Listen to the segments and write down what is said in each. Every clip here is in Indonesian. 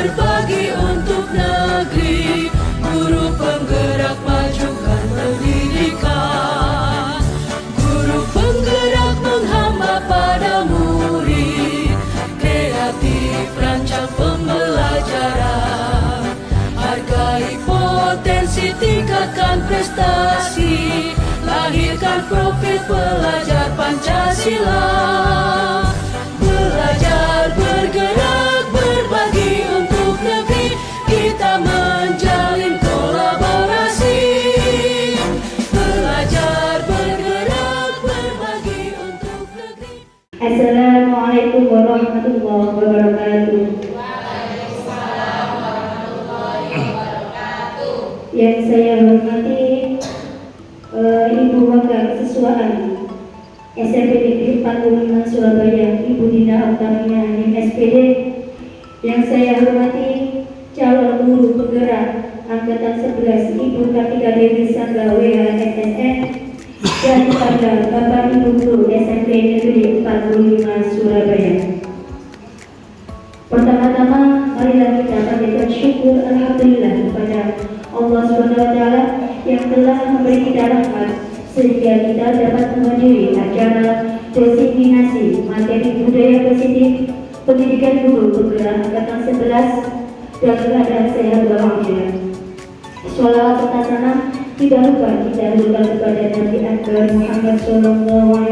berbagi untuk negeri, guru penggerak majukan pendidikan, guru penggerak menghamba pada murid, kreatif rancang pembelajaran, hargai potensi, tingkatkan prestasi, lahirkan profil pelajar Pancasila. Belajar, bergerak, berbagi untuk negeri, kita menjalin kolaborasi. Belajar, bergerak, berbagi untuk negeri. Assalamualaikum warahmatullahi wabarakatuh. Waalaikumsalam warahmatullahi wabarakatuh. Yang saya hormati Ibu Wakil Siswaan SMP Negeri 45 Surabaya, Ibu Dina Oktaviana Hanim SPD. Yang saya hormati calon guru penggerak Angkatan 11 Ibu Kartika Dewi Sangga WHSSN, dan kepada Bapak Ibu Guru SMP Negeri 45 Surabaya. Pertama-tama marilah kita panjatkan syukur alhamdulillah kepada Allah SWT yang telah memberi kita rahmat sehingga kita dapat menghadiri acara diseminasi materi budaya positif pendidikan guru penggerak Angkatan 11 dan keadaan sehat walafiat. Sholawat serta salam tidak lupa kita haturkan kepada Nabi Akbar Muhammad SAW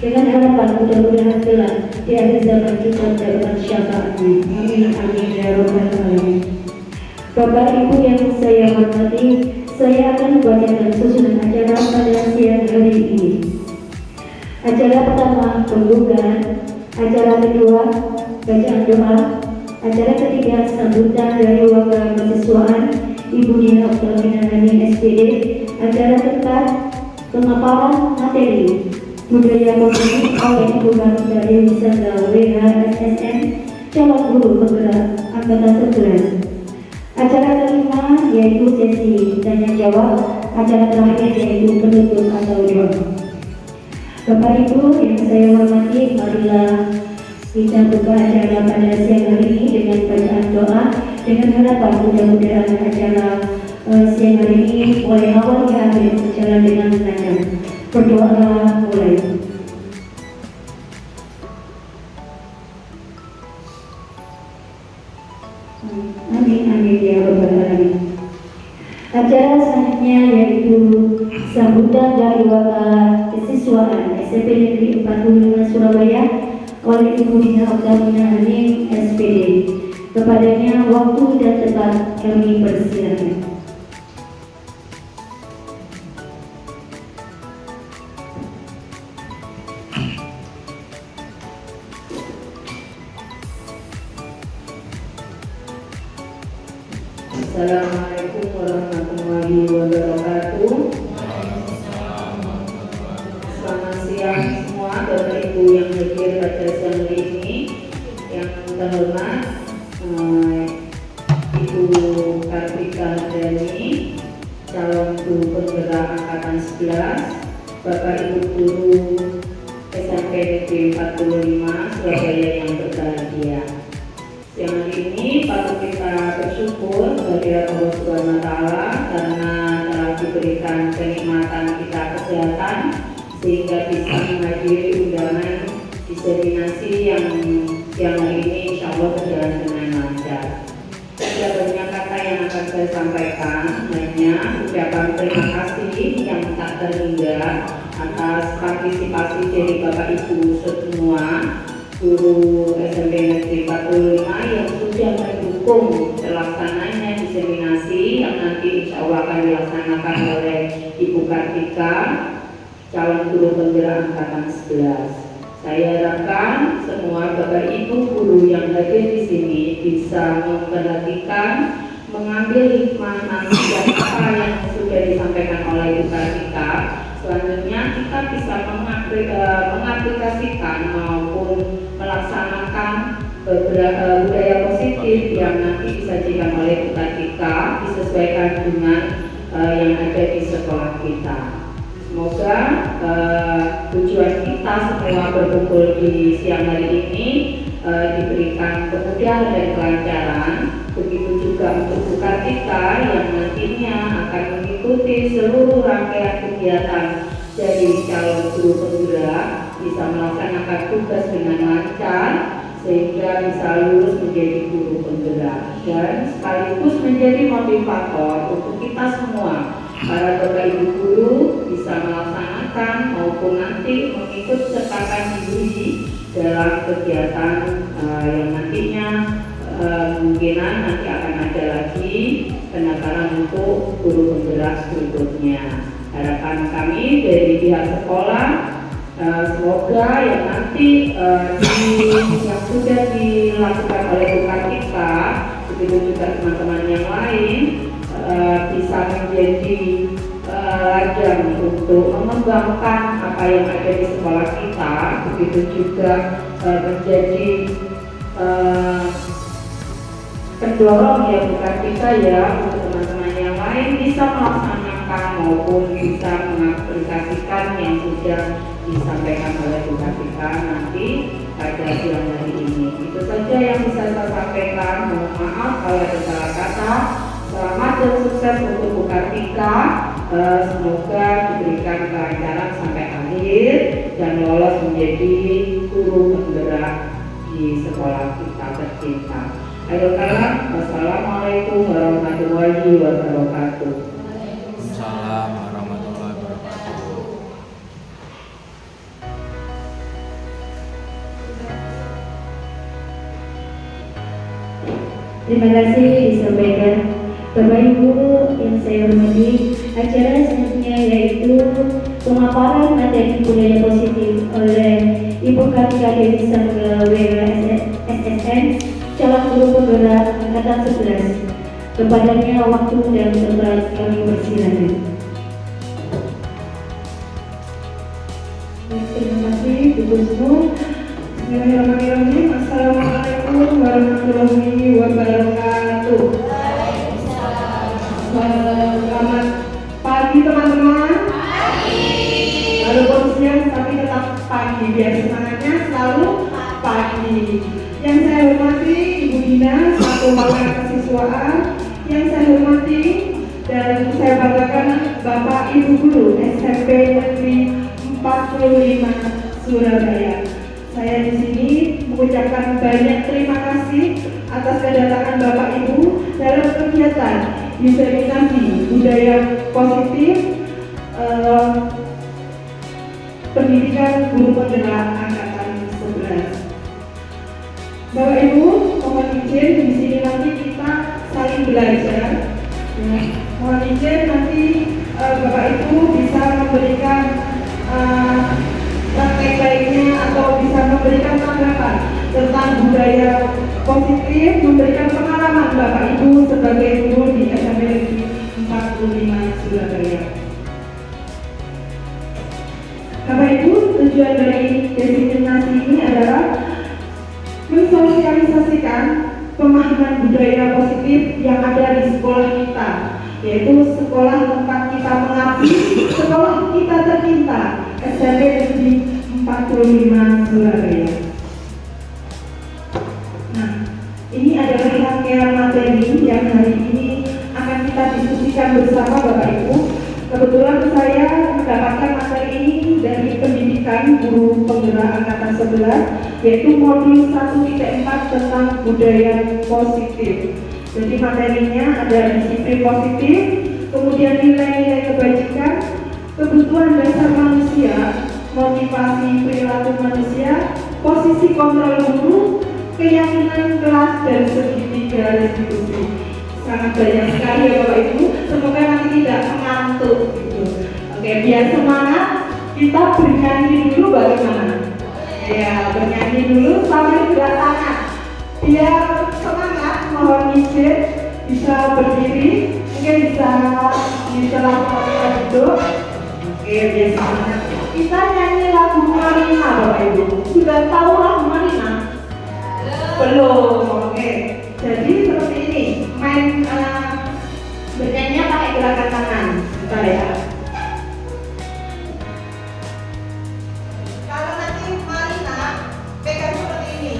dengan harapan mudah-mudahan kelak di akhir zaman kita mendapatkan syafaatnya. Amin amin ya rabbal alamin. Bapak Ibu yang saya hormati, saya akan membacakan susunan acara pada siang hari ini. Acara pertama pembukaan, acara kedua bacaan doa, acara ketiga sambutan dari wakil mahasiswaan Ibu Dina Oktaviana Hanim SPD, acara keempat pemaparan materi budaya positif oleh Ibu Kartika Dewi Sangga WHSSN, calon guru penggerak Angkatan 11. Acara kelima yaitu sesi tanya jawab, acara terakhir yaitu penutup atau doa. Bapak Ibu yang saya hormati, marilah kita buka acara pada siang hari ini dengan bacaan doa, dengan harapan mudah-mudahan acara siang hari ini mulai awal hingga akhir berjalan dengan lancar. Berdoalah mulai. Amin amin ya rabbal alamin. Acara selanjutnya yaitu sambutan dari wakil kesiswaan SMP Negeri 45 Surabaya oleh Ibu Dina Oktaviana Hanim SPD. Kepadanya waktu dan tempat kami persilakan. Assalamualaikum warahmatullahi wabarakatuh. Selamat siang semua Bapak Ibu yang hadir pada siang hari ini. Yang terhormat Ibu Kartika Dewi, calon guru penggerak Angkatan 11, Bapak Ibu Guru SMP Negeri 45 Surabaya yang berbahagia. Yang hari ini patut kita bersyukur kehadirat Allah Subhanahu wa Ta'ala karena telah diberikan kenikmatan kita kesehatan sehingga bisa menghadiri undangan diseminasi yang hari ini insya Allah berjalan dengan lancar. Tidak banyak kata yang akan saya sampaikan, hanya ucapan terima kasih yang tak terhingga atas partisipasi dari Bapak Ibu semua guru SMP Negeri 45 yang sudah mendukung terlaksananya diseminasi yang nanti insya Allah akan dilaksanakan oleh Ibu Kartika, calon guru penggerak Angkatan 11. Saya harapkan semua Bapak Ibu guru yang hadir di sini bisa memperhatikan, mengambil hikmah nasihat apa yang sudah disampaikan oleh Ibu Kartika. Selanjutnya kita bisa mengaplikasikan maupun melaksanakan beberapa budaya positif yang nanti disajikan oleh Ibu Kartika disesuaikan dengan yang ada di sekolah kita. Semoga tujuan kita semua berkumpul di siang hari ini diberikan kemudahan dan kelancaran. Begitu juga untuk Bu Kartika yang nantinya akan mengikuti seluruh rangkaian kegiatan dari calon guru penggerak, bisa melaksanakan tugas dengan lancar sehingga bisa lulus menjadi guru penggerak dan sekaligus menjadi motivator untuk kita semua, para Bapak Ibu guru, bisa melaksanakan maupun nanti mengikut sertakan diri dalam kegiatan yang nantinya kemungkinan nanti akan ada lagi pendaftaran untuk guru penggerak berikutnya. Harapan kami dari pihak sekolah, semoga yang nanti yang sudah dilakukan oleh Bu Kartika, begitu juga teman-teman yang lain, bisa menjadi ladang untuk mengembangkan apa yang ada di sekolah kita, begitu juga menjadi pendorong ya Bu Kartika ya untuk teman-teman yang lain bisa melaksanakan maupun bisa mengaplikasikan yang sudah disampaikan oleh Bu Kartika nanti pada siang hari ini. Itu saja yang bisa saya sampaikan. Mohon maaf kalau ada salah kata. Selamat dan sukses untuk Bu Kartika. Semoga diberikan kelancaran sampai akhir dan lolos menjadi guru penggerak di sekolah kita tercinta. Akhirul kalam, wassalamualaikum warahmatullahi wabarakatuh. Waalaikumsalam warahmatullahi wabarakatuh. Terima kasih disampaikan Bapak Ibu yang saya hormati. Acara selanjutnya yaitu pemaparan materi budaya positif oleh Ibu Kartika Dewi Samudra SSN, calon guru penggerak angkatan 11. Kepadanya waktu dan tempat kami persilakan. Terima kasih Ibu semua. Bismillahirrahmanirrahim. Assalamualaikum warahmatullahi wabarakatuh. Selamat pagi teman-teman. Walaupun siang tapi tetap pagi, biar semangatnya selalu pagi. Yang saya hormati Ibu Dina selaku Kepala Kesiswaan, yang saya hormati dan saya banggakan Bapak Ibu Guru SMP Negeri 45 Surabaya. Saya di sini mengucapkan banyak terima kasih atas kedatangan Bapak Ibu dalam kegiatan diseminasi budaya positif pendidikan guru penggerak angkatan 11. Bapak Ibu, mohon izin di sini nanti kita saling belajar. Mohon izin nanti Bapak Ibu bisa memberikan praktek baiknya atau bisa memberikan tanggapan tentang budaya positif, memberikan pengalaman Bapak Ibu sebagai guru di SMP Negeri 45 Surabaya. Bapak Ibu, tujuan dari diseminasi ini adalah mensosialisasikan pemahaman budaya positif yang ada di sekolah kita, yaitu sekolah tempat kita mengabdi, sekolah kita tercinta, SMP Negeri 45 Surabaya. Nah, ini adalah rangkaian materi yang hari ini akan kita diskusikan bersama Bapak Ibu. Kebetulan saya mendapatkan materi ini dari pendidikan guru penggerak angkatan 11, yaitu modul 1.4 tentang budaya positif. Jadi materinya ada disiplin positif, kemudian nilai-nilai kebajikan, kebutuhan dasar manusia, motivasi perilaku manusia, posisi kontrol guru, keyakinan kelas, dan segitiga restitusi. Sangat banyak sekali ya Bapak Ibu, semoga nanti tidak mengantuk gitu. Oke, biar semangat, kita bernyanyi dulu bagaimana? Ya, bernyanyi dulu sambil gerak tangan. Biar semangat, mohon izin bisa berdiri, mungkin bisa dilakukan duduk. Oke, biar semangat. Kita nyanyi lagu Marina Bapak Ibu. Sudah tahu lagu Marina? Belum, oke. Jadi seperti ini, main bernyanyinya pakai gerakan tangan. Bentar ya. Kalau nanti Marina pegang seperti ini.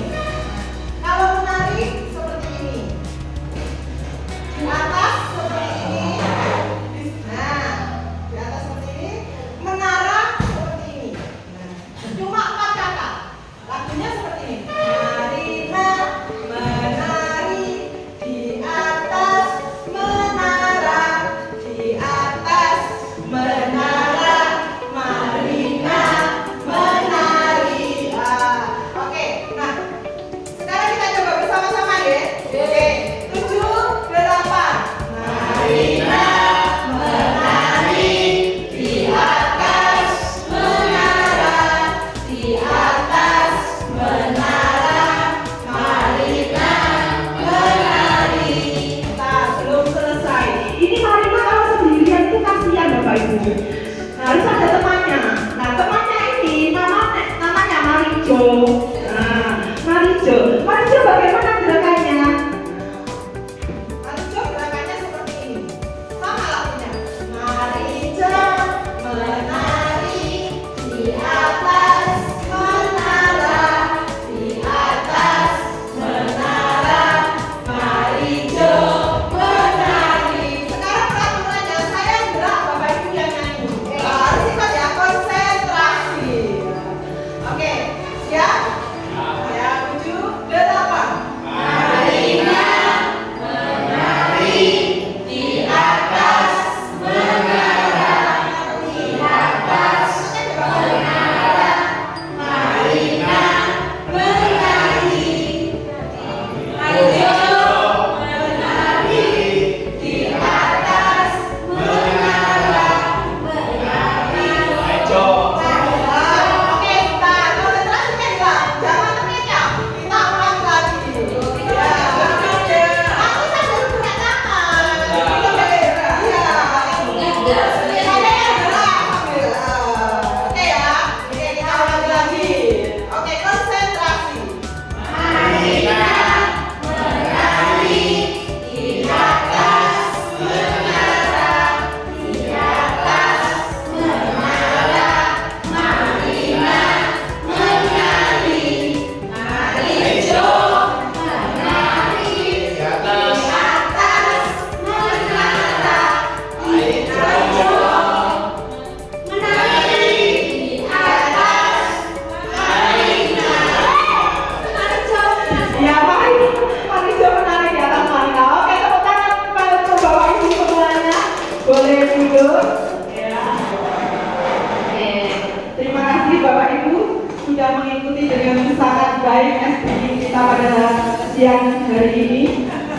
pada siang hari ini.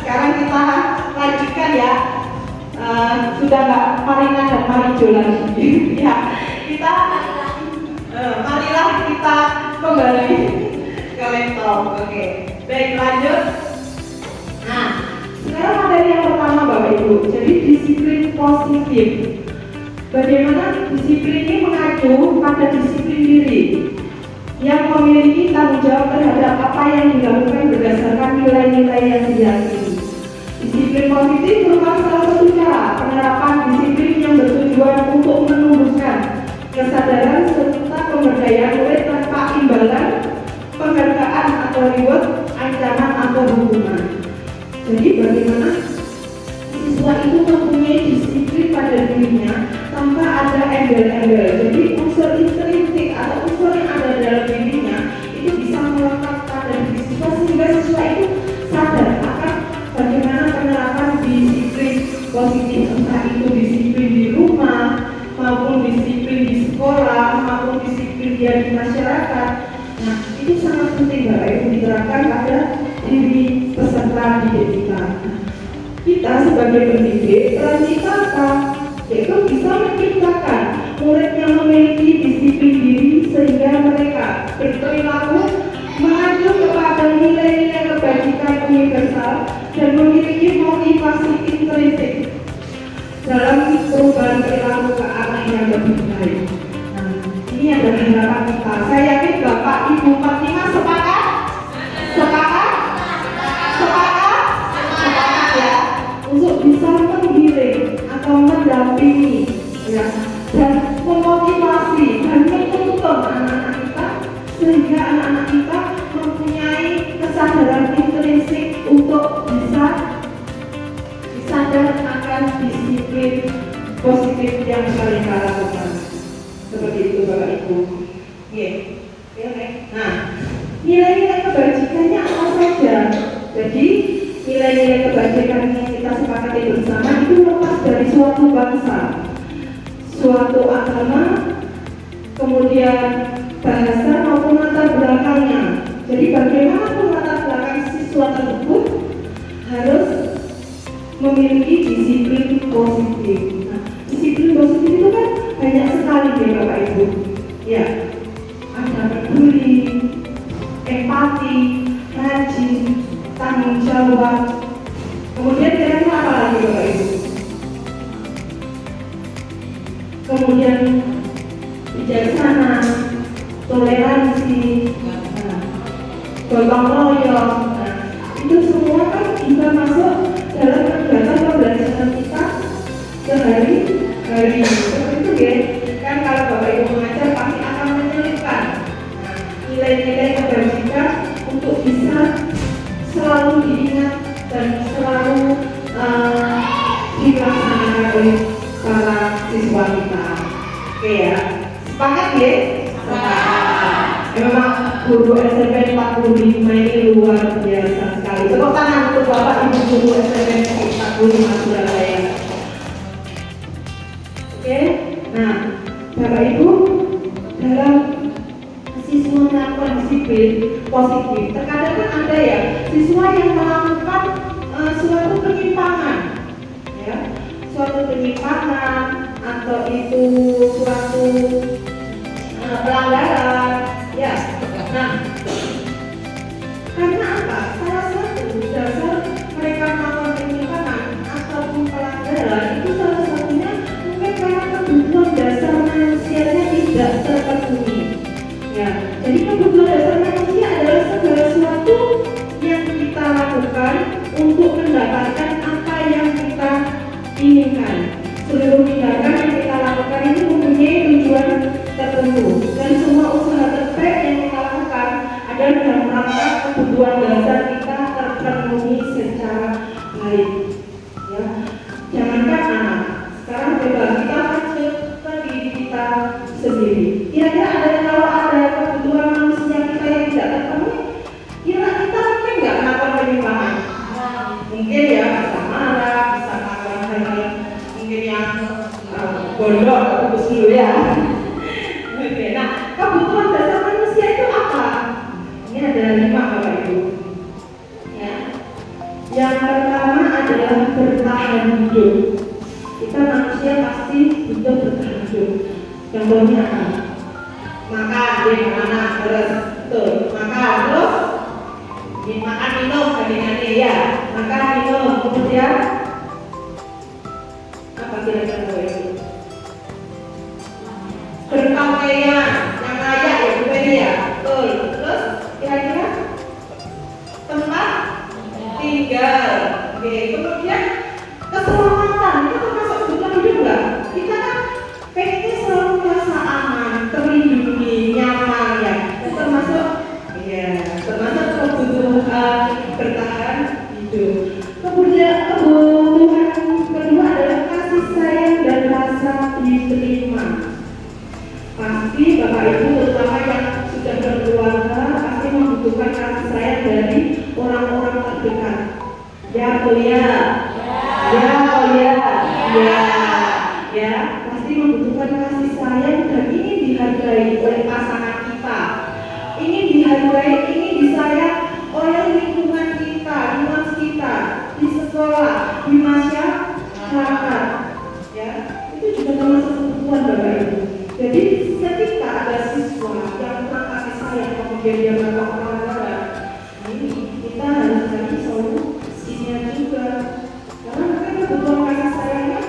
Sekarang kita lanjutkan ya. Sudah nggak Marina dan Marijo lagi. Ya, kita marilah kita kembali ke laptop. Oke, baik lanjut. Nah, sekarang materi yang pertama Bapak Ibu. Jadi disiplin positif. Bagaimana disiplin ini mengacu pada disiplin diri yang memiliki tanggung jawab terhadap apa yang dilakukan berdasarkan nilai-nilai yang diyakini. Disiplin positif merupakan salah satu cara penerapan disiplin yang bertujuan untuk menumbuhkan kesadaran serta pemberdayaan murid tanpa imbalan, penghargaan atau reward, ancaman atau hukuman. Jadi bagaimana siswa itu mempunyai disiplin pada dirinya tanpa ada embel-embel. Jadi unsur intrinsik atau unsur yang ada dalam dirinya itu bisa melekat pada diri siswa sehingga siswa itu sadar akan bagaimana penerapan disiplin positif, entah itu disiplin di rumah maupun disiplin di sekolah maupun disiplin dia di masyarakat. Nah, itu sangat penting Bapak Ibu diterapkan pada diri peserta didik kita. Kita sebagai pendidik peran kita apa? Yaitu bisa menciptakan murid yang memiliki disiplin diri sehingga mereka berperilaku mengacu kepada nilai-nilai kebajikan universal dan memiliki motivasi intrinsik dalam perubahan perilaku ke arah yang lebih baik. Nah, ini adalah harapan kita. Saya yakin Bapak Ibu Fatima sepakat? Sepakat? Sepakat? Sepakat ya. Untuk bisa menggiring atau mendampingi ya, dan memotivasi dan menuntun anak-anak kita sehingga anak-anak kita mempunyai kesadaran intrinsik untuk bisa sadar akan disiplin positif yang mereka lakukan. Seperti itu Bapak Ibu. Nah, nilai-nilai kebajikannya apa saja? Jadi nilai-nilai kebajikan yang kita sepakati bersama itu lepas dari suatu bangsa, suatu agama, kemudian bahasa maupun latar belakangnya. Jadi bagaimana latar belakang siswa tersebut harus memiliki disiplin positif. Nah, disiplin positif itu kan banyak sekali ya Bapak Ibu. Ya, ada peduli, empati, rajin, tanggung jawab. Kemudian kira-kira apa lagi Bapak Ibu? Kemudian bijaksana, toleransi, gotong royong. Nah, itu semua kan bisa masuk dalam kegiatan pembelajaran kita sehari-hari. Seperti itu ya. Kan kalau Bapak Ibu mengajar pasti akan menyelipkan nilai-nilai kebajikan untuk bisa selalu diingat dan selalu dilaksanakan oleh para siswa kita. Oke ya, sepakat ya? Sepakat. Memang guru SMP 45 ini luar biasa sekali. Tepuk tangan untuk Bapak Ibu guru SMP 45 Surabaya. Oke, nah Bapak Ibu dalam siswa melakukan disiplin positif, terkadang kan ada ya siswa yang melakukan suatu penyimpangan, ya, suatu penyimpangan atau itu suatu pelanggaran, ya. Nah, karena apa? Salah satu dasar mereka melakukan penyimpangan ataupun pelanggaran itu salah satunya mungkin karena kebutuhan dasar manusianya tidak terpenuhi. Ya, jadi kebutuhan dasar manusia adalah segala sesuatu yang kita lakukan untuk mendapatkan apa yang kita inginkan. Seluruh tindakan yang kita lakukan itu mempunyai tujuan tertentu dan semua usaha terbaik yang kita lakukan adalah dalam rangka kebutuhan dasar kita terpenuhi secara baik. Ya, jangankan anak, sekarang coba kita masuk ke diri kita sendiri. Kira-kira kalau ada kebutuhan manusia kita yang tidak terpenuhi, kira kita mungkin nggak melakukan penyimpangan? Mungkin ya bisa marah, bisa melakukan hal-hal mungkin yang bodoh atau putus dulu ya. Oke, nah kebutuhan dasar manusia itu apa? Ini ada 5 Bapak Ibu. Yang pertama adalah bertahan hidup. Kita manusia pasti butuh bertahan hidup. Contohnya apa? Makan, di mana terus tuh makan terus makan minum ganti-ganti ya. Makan minum kemudian apa kira-kira itu? Berpakaian yang layak ya bukan ya. Betul. Terus kira-kira tempat tinggal. Oke, kemudian keselamatan itu termasuk kebutuhan hidup nggak? Kita kan pengennya selalu merasa aman, terlindungi, nyaman ya. Itu termasuk kebutuhan bertahan hidup. Kemudian kebutuhan kedua adalah kasih sayang dan rasa diterima. Pasti Bapak Ibu terutama yang sudah berkeluarga pasti membutuhkan kasih sayang dari orang-orang terdekat. Ya, kuliah. Ya, pasti membutuhkan kasih sayang dan ingin dihargai oleh pasangan kita. Ingin dihargai, ingin disayang oleh lingkungan kita, lingkungan sekitar, di sekolah, di masyarakat. Ya, itu juga termasuk kebutuhan Bapak Ibu. Jadi ketika ada siswa yang kurang kasih sayang kemudian dia melakukan pelanggaran, ini kita harus cari solusinya juga. Karena mungkin kebutuhan kasih sayangnya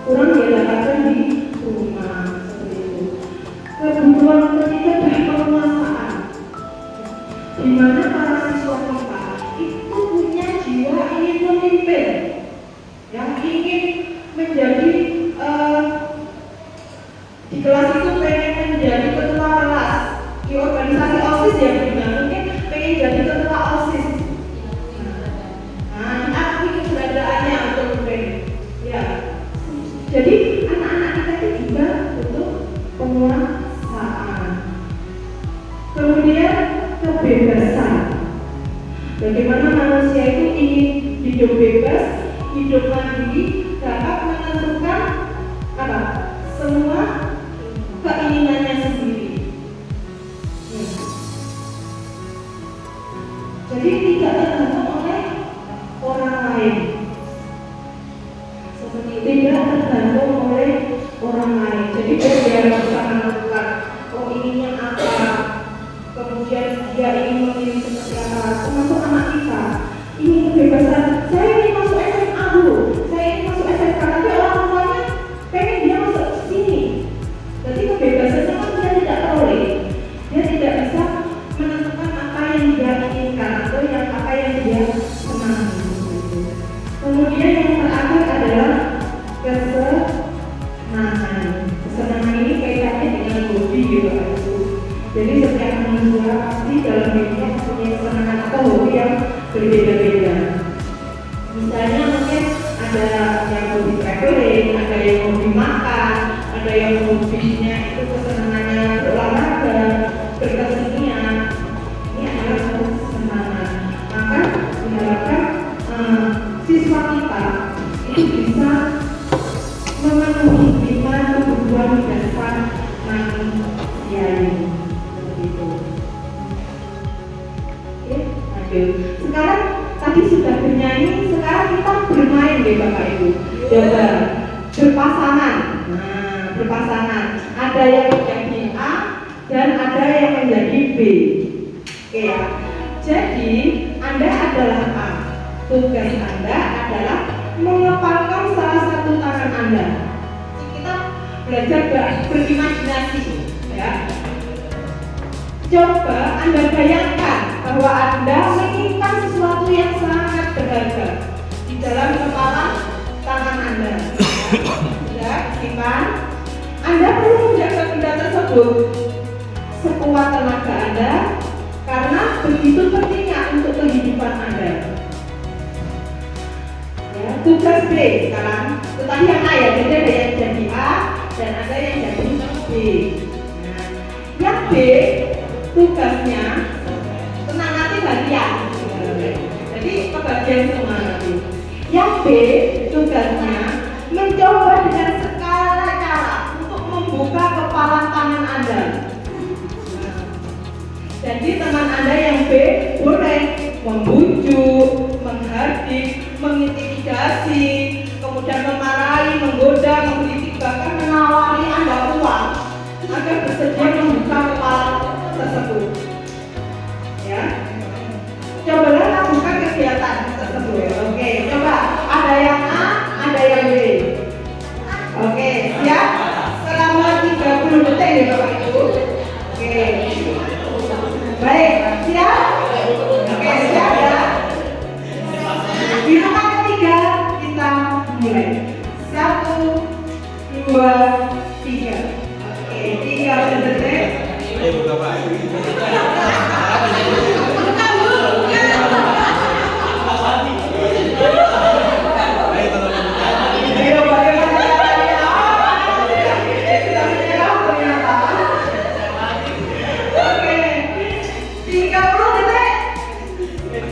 kurang dia dapatkan di rumah seperti itu. Kebutuhan ketiga adalah penguasaan, di mana para siswa kita itu punya jiwa ingin memimpin, yang ingin menjadi di kelas itu pengen menjadi ketua kelas di organisasi OSIS ya mungkin pengen jadi ketua OSIS. Nah, diakui keberadaannya untuk memimpin. Ya, jadi anak-anak kita itu juga butuh penguasaan. Kemudian kebebasan. Bagaimana manusia itu ingin hidup bebas, hidup mandiri, dapat menentukan apa? Semua keinginannya sendiri. Jadi tidak tergantung oleh orang lain. Seperti tidak tergantung oleh orang lain. Jadi dia bisa menentukan inginnya apa, kemudian dia ingin memilih seperti apa. Termasuk anak kita ingin kebebasan. Saya ingin masuk SMA dulu, saya ingin masuk SMK, tapi orang tuanya pengen dia masuk sini. Jadi kebebasannya kan dia tidak peroleh. Dia tidak bisa menentukan apa yang dia inginkan atau apa yang dia senangi. Kemudian yang terakhir adalah kesenangan. Kesenangan ini kaitannya dengan hobi gitu Pak Ibu. Jadi setiap manusia pasti dalam hidupnya mempunyai kesenangan atau hobi yang berbeda-beda. Misalnya mungkin ada yang hobi traveling, ada yang hobi makan, ada yang hobinya itu kesenangannya berolahraga, berkesenian. Ini adalah satu kesenangan. Maka diharapkan siswa kita itu bisa memenuhi 5 kebutuhan dasar manusia ini. Seperti itu. Oke, lanjut. Sekarang tadi sudah bernyanyi, sekarang kita bermain deh Bapak Ibu. Coba berpasangan. Nah, berpasangan. Ada yang menjadi A dan ada yang menjadi B. Oke ya. Jadi Anda adalah A. Tugas Anda adalah mengepalkan salah satu tangan Anda. Kita belajar berimajinasi, ya. Coba Anda bayangkan bahwa Anda menyimpan sesuatu yang sangat berharga di dalam kepala tangan Anda. Ya, simpan. Anda perlu menjaga benda tersebut sekuat tenaga Anda karena begitu pentingnya untuk kehidupan Anda. Ya, tugas B sekarang, tetapi yang A ya, jadi ada yang jadi A dan ada yang jadi B. Nah, yang B tugasnya tenang nanti bagian. Jadi kebagian semua nanti. Yang B tugasnya mencoba dengan segala cara untuk membuka kepala tangan Anda. Jadi teman Anda yang B boleh membujuk, menghardik, mengintimidasi, kemudian memarahi, menggoda, mengkritik, bahkan menawari Anda uang agar bersedia membuka kepala tersebut. Ya, cobalah lakukan kegiatan tersebut. Oke, coba ada yang A, ada yang B. Oke, siap? Selama 30 detik ya Bapak Ibu. Oke. Baik, siap? Oke, siap ya? Hitungan ketiga kita mulai. 1, 2, 3. Oke, 30 detik. Ayo buka Pak. Ayo, bagaimana caranya? Sudah menyerah ternyata. Oke, 30 detik.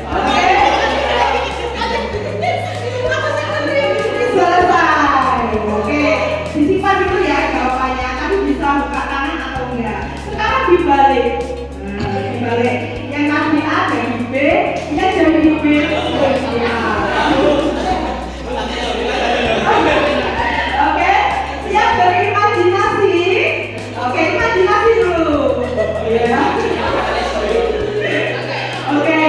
Oke. Selesai. Oke, disimpan dulu ya jawabannya. Tadi bisa buka tangan atau enggak. Sekarang dibalik. Nah, dibalik. Yang tadi A jadi B, yang jadi B jadi A. Oke, siap berimajinasi. Oke, imajinasi dulu. Ya. Oke,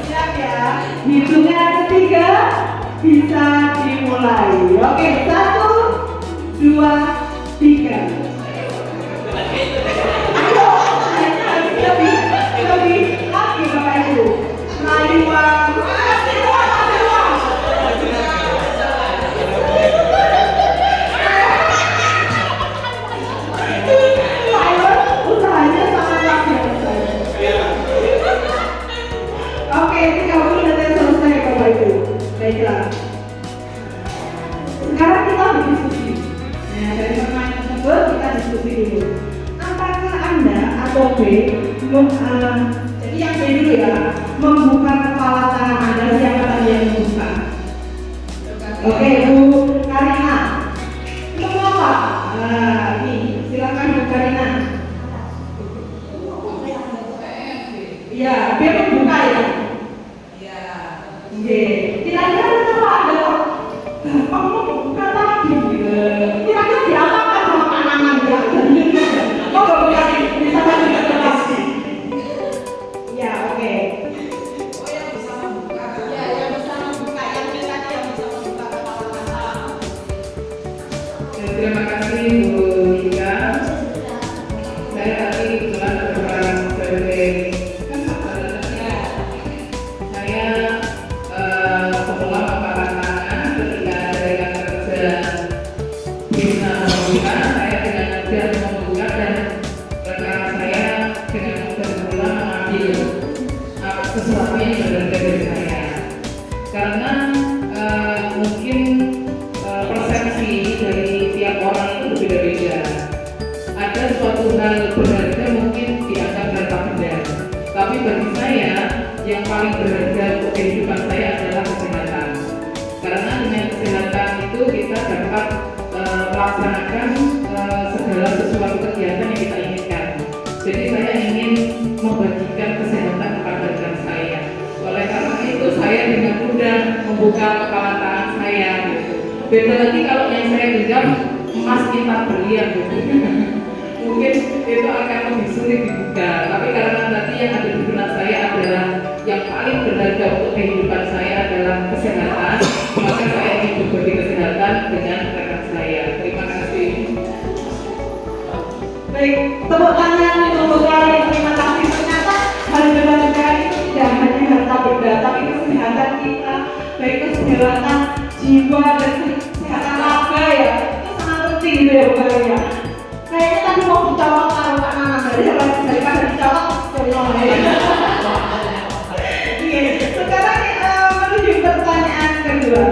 siap ya. Hitungan ketiga bisa dimulai. Oke, 1, 2, 3. Ayo, lebih lagi Bapak Ibu. Melayu uang. Kasih uang, kasih uang. Ayo, usahanya sangat luar biasa. Oke, 30 detik selesai Bapak Ibu. Baiklah. Sekarang kita berdiskusi. Nah, dari pertanyaan tersebut kita diskusi dulu. Apakah Anda atau B jadi yang B dulu ya, membuka kepala tangan Anda, siapa tadi yang membuka? Oke, Bu Karina. Mengapa? Ini silakan Bu Karina. Iya, B membuka ya. Oke, kira-kira kenapa Anda gampang membuka tadi? Kira-kira diapakan sama tanaman ya? Oh, bukan, bisa tadi terlebih. Ya, oke. Yang bisa membuka, yang kita yang bisa membuka kepala tangan. Terima kasih Bu Nika. Saya tadi kebetulan berperan sebagai saya setelah kepala tangan ketika ada yang kerja bisa membuka, saya dengan mudah membuka dan rekan saya dengan mudah mengambil sesuatu yang berharga dari saya. Karena mungkin persepsi dari tiap orang itu berbeda-beda. Ada suatu hal berharga mungkin dianggap harta benda, tapi bagi saya yang paling berharga untuk kehidupan saya adalah kesehatan. Karena dengan kesehatan itu kita dapat melaksanakan segala sesuatu kegiatan yang kita inginkan. Jadi saya ingin membagikan kesehatan kepada rekan saya. Oleh karena itu saya dengan mudah membuka kepala tangan saya. Gitu. Beda lagi kalau yang saya genggam emas kita berlian, gitu. Mungkin itu akan lebih sulit dibuka. Tapi karena nanti yang ada di benak saya adalah yang paling berharga untuk kehidupan saya adalah kesehatan, maka saya ingin berbagi kesehatan dengan rekan saya. Terima kasih. Baik, tepuk tangan untuk Bu Karina. Terima kasih. Ternyata hal berharga itu tidak hanya harta benda, tapi kesehatan kita, baik kesehatan jiwa dan kesehatan raga ya, itu sangat penting gitu ya Bu Karina. Kayaknya tadi mau dicolok taruh kanan daripada dicolok dari mana ya. Sekarang menuju pertanyaan kedua.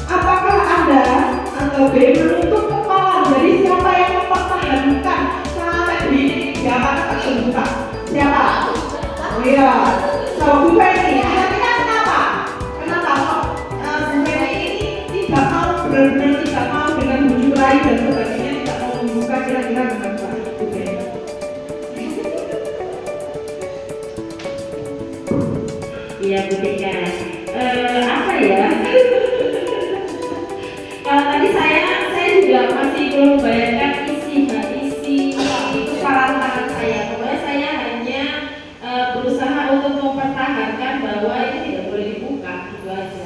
Apakah Anda atau B menutup kepala? Jadi siapa yang mempertahankan sampai di jabat terbuka? Siapa? Oh iya, Bu Penny. Kira-kira kenapa? Kenapa kok Bu Penny ini tidak mau benar-benar tidak mau dengan bujuk rayu dan sebagainya, tidak mau membuka, kira-kira kenapa Bu Penny? Ya, Iya, Bu Tika. Apa ya? Tadi saya juga masih belum membayangkan isi kepala tangan saya. Pokoknya saya hanya berusaha untuk mempertahankan bahwa ini tidak boleh dibuka, itu aja.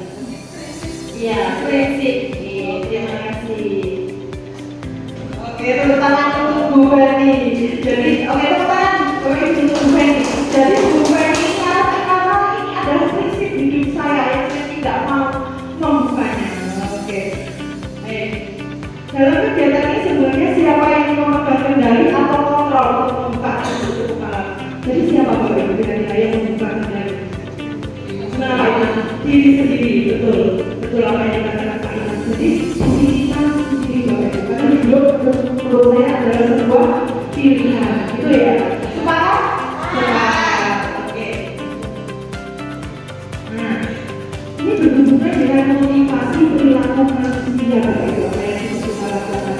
Iya, prinsip. Terima kasih. Oke, tepuk tangan untuk Bu Feni. Jadi, oke, tepuk tangan untuk Bu Feni. Jadi Bu Feni karena ini adalah prinsip hidup saya yang saya tidak mau membukanya. Oke. Dalam kegiatan ini sebenarnya siapa yang memegang kendali atau kontrol untuk membuka itu kepala? Jadi siapa Bapak Ibu kira-kira yang membuka kendali? Nah, diri sendiri, betul apa yang dikatakan Pak Iman. Jadi diri kita sendiri Bapak Ibu, karena hidup menurut saya adalah sebuah pilihan, itu ya. Sepakat? Sepakat. Oke. Nah, ini berhubungan dengan motivasi perilaku manusia Bapak Ibu, apa yang kita lakukan.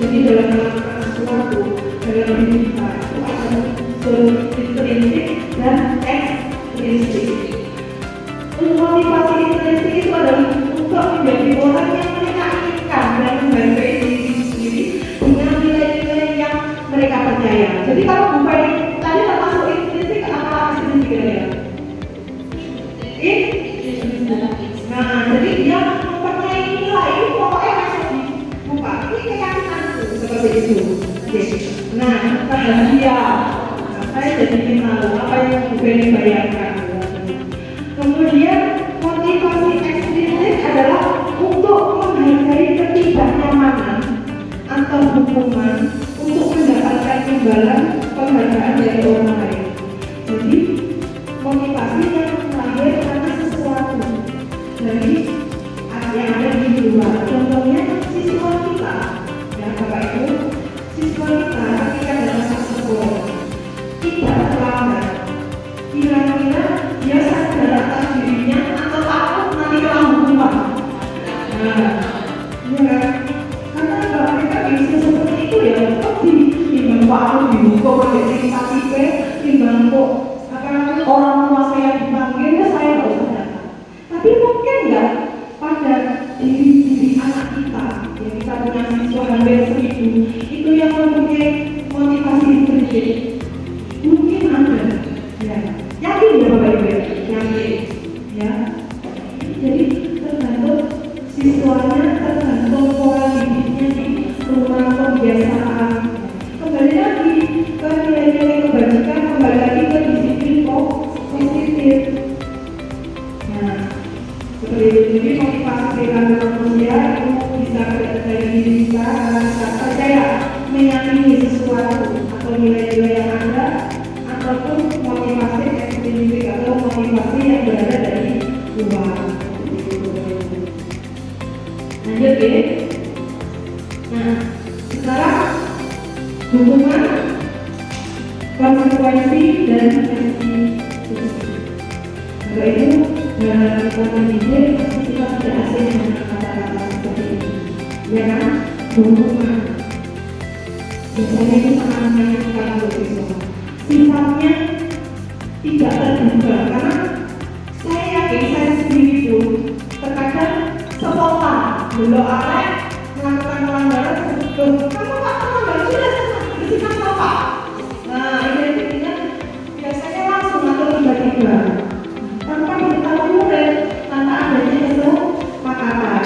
Jadi dalam melakukan sesuatu dalam hidup kita itu ada intrinsik dan ekstrinsik. Motivasi intrinsik itu adalah untuk menjadi orang yang mereka inginkan dan menghargai diri sendiri dengan nilai-nilai yang mereka percaya. Jadi kalau Bu Feni tadi termasuk intrinsik apa ekstrinsik ya? Nah, jadi dia mempercayai nilai itu pokoknya harus dibuka. Ini keyakinanku seperti itu. Oke. Nah, pada dia, saya jadi kenal apa yang Bu Feni bayangkan. Kemudian motivasi ekstrinsik adalah untuk menghargai ketidaknyamanan atau hukuman untuk mendapatkan imbalan penghargaan dari orang lain. Jadi motivasi yang lahir karena sesuatu dari yang ada di luar. Contohnya siswa kita, ya Bapak Ibu, siswa kita ketika datang ke sekolah tidak terlambat. Kira-kira dia sadar atas dirinya atau takut nanti kena hukuman. Nah, ya, karena kalau mereka bisa seperti itu ya, kok timbang Pak dihukum oleh TKP, timbang kok orang tua saya dipanggil, ya saya nggak usah datang. Tapi mungkin nggak pada diri anak kita, yang kita punya siswa hampir 1000, itu yang mempunyai motivasi intrinsik. Mungkin ada, ya. Yakin ya Bapak Ibu? Yakin, ya. Jadi tergantung siswanya, tergantung pola hidupnya di rumah kebiasaan. Kembali lagi ke nilai-nilai kebajikan, kembali lagi ke disiplin positif. Nah, seperti itu. Jadi motivasi perilaku manusia itu bisa dari diri kita karena kita percaya meyakini sesuatu atau nilai-nilai yang ada, ataupun motivasi ekstrinsik atau motivasi yang berada dari luar. Lanjut ya. Nah, sekarang hubungan konsekuensi dan restitusi. Bapak Ibu, dalam kita mendidik kita tidak asing dengan kata-kata seperti ini. Ya kan? Hubungan. Biasanya itu sangat menyakitkan untuk siswa. Sifatnya tidak terduga karena saya yakin saya sendiri pun terkadang spontan belum ada melakukan pelanggaran kamu Pak melanggar sudah bersihkan Bapak. Nah identitasnya biasanya langsung atau tiba-tiba tanpa diberitahu murid, tanpa adanya kesepakatan.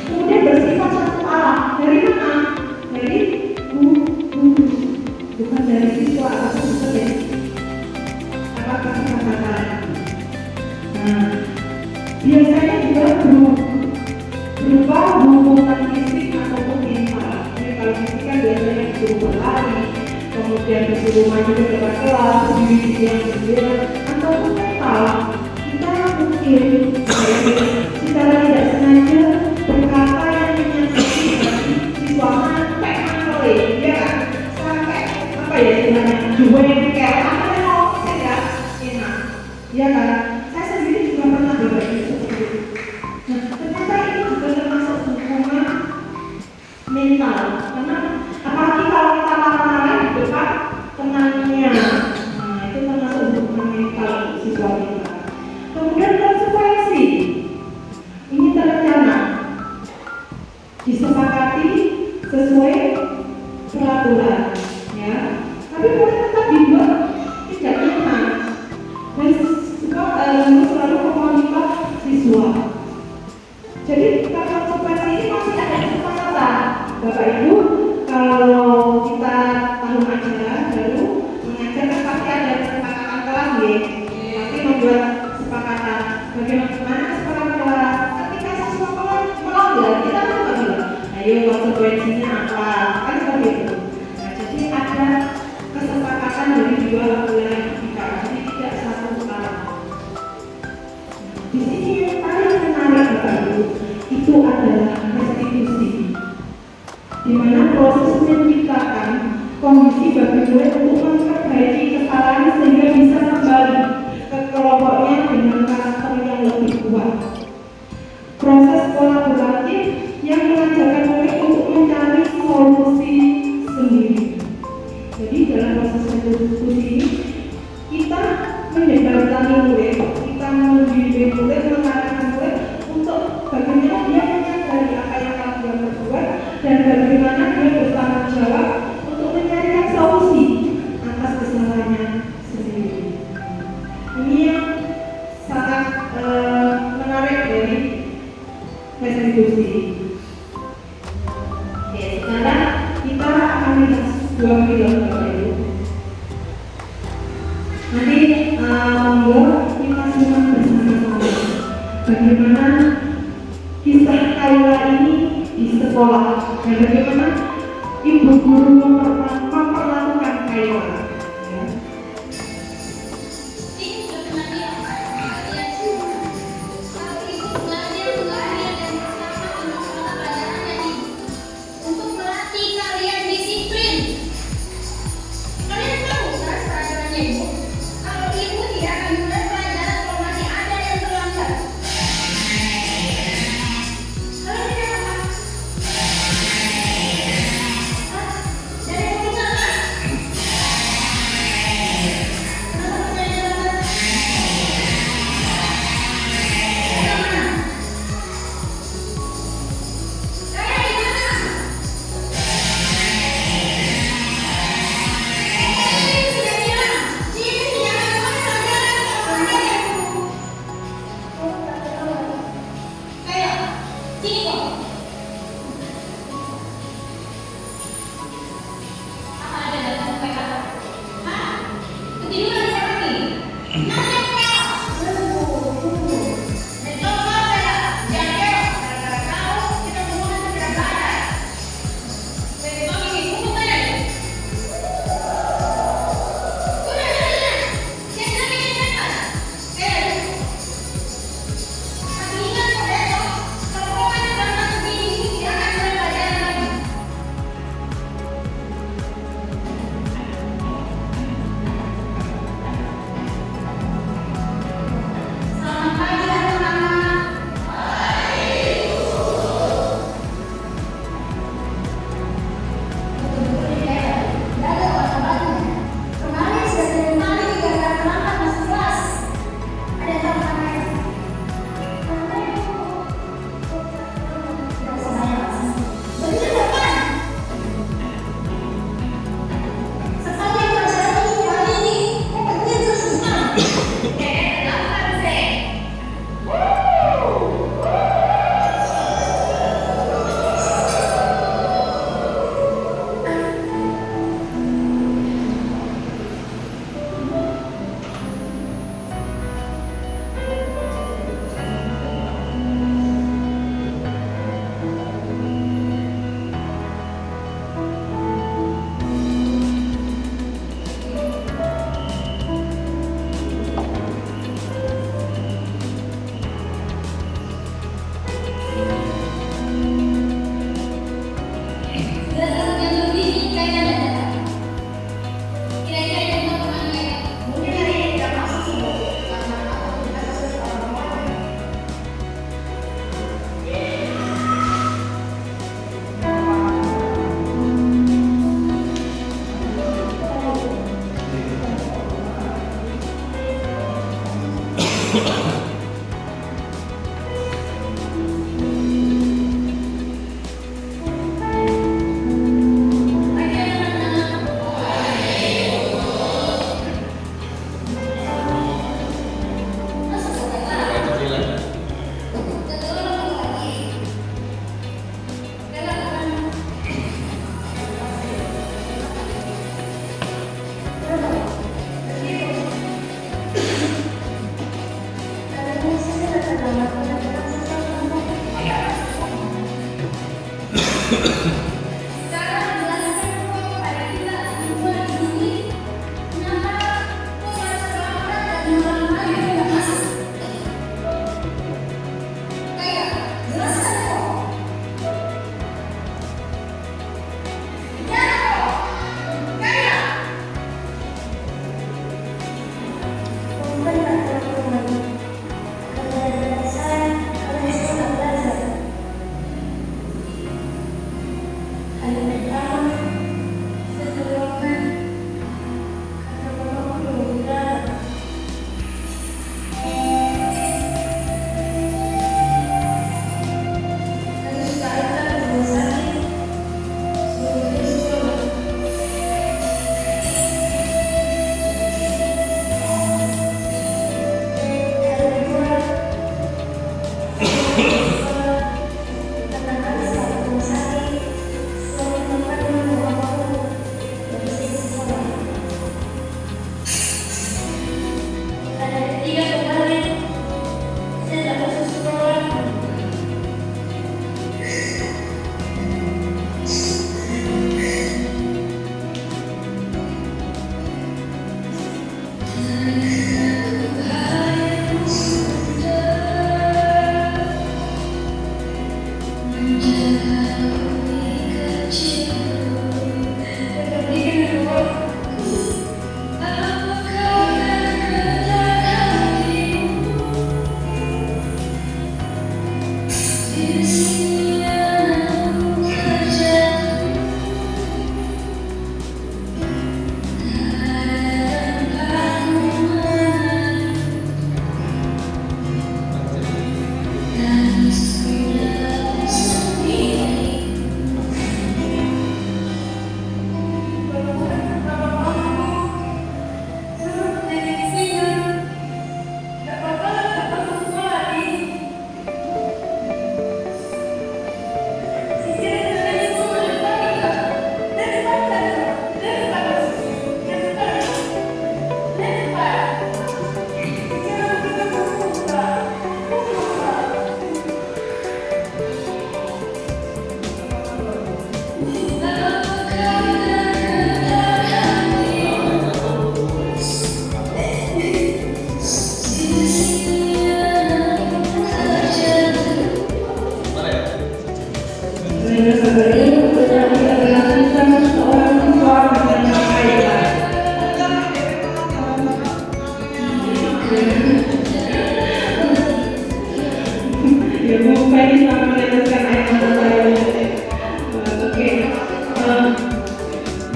Kemudian bersifat satu arah dari mana? Dari guru, bukan dari siswa atau siswa. Apakah kata-kata? Nah, biasanya juga berupa hubungan fisik ataupun mental. Jadi kalau fisik kan biasanya disuruh berlari, kemudian disuruh maju ke depan kelas, berdiri yang berdiri, ataupun mental. Kita mungkin secara tidak sengaja berkata yang menyakiti hati siswa sampai mangkele, ya kan? Sampai apa ya istilahnya? Juweng kayak apa yang tidak enak, ya kan? Saya sendiri juga pernah berbagi seperti itu. Nah, ternyata itu juga termasuk hubungan mental, karena apalagi kalau kita marah-marah di depan temannya, nah itu termasuk hubungan mental siswa kita. Kemudian konsekuensi ini terencana, disepakati sesuai peraturan, ya. Tapi boleh tetap dibuat tidak nyaman dan selalu memonitor siswa. Jadi konsekuensi ini masih ada kesepakatan, Bapak Ibu. Kalau kita tahun ajaran baru mengajarkan pasti ada kesepakatan kelas, ya. Pasti membuat kesepakatan. Bagaimana kesepakatan kelas? Ketika siswa melanggar, kita kan bilang, ayo konsekuensinya apa? Kan seperti itu. Nah, jadi ada kesepakatan dari dua belah pihak, jadi tidak satu arah. Di sini yang paling menarik Bapak Ibu itu adalah restitusi, di mana proses menciptakan kondisi bagi murid untuk memperbaiki kesalahan sehingga bisa kembali ke kelompoknya dengan karakter yang lebih kuat. Proses kolaboratif yang mengajarkan murid untuk mencari solusi sendiri. Jadi dalam proses restitusi ini kita menjembatani murid, kita membimbing murid, mengarahkan murid untuk bagaimana dia menyadari apa yang telah dia perbuat dan bagaimana dia bertanggung jawab untuk mencari solusi atas kesalahannya sendiri. Ini yang sangat menarik dari restitusi. Oke, sekarang kita akan lihat sebuah film Bapak Ibu. Nanti kita simak bersama-sama bagaimana kisah Kayla ini di sekolah dan bagaimana ibu guru memperlakukan Kayla. Ya. Untuk melatih kalian disiplin. Kalian tahu kan pelajarannya ibu? Kalau ibu tidak akan mulai pelajaran kalau masih ada yang terlanggar. Kalau tidak apa? Dari perusahaan.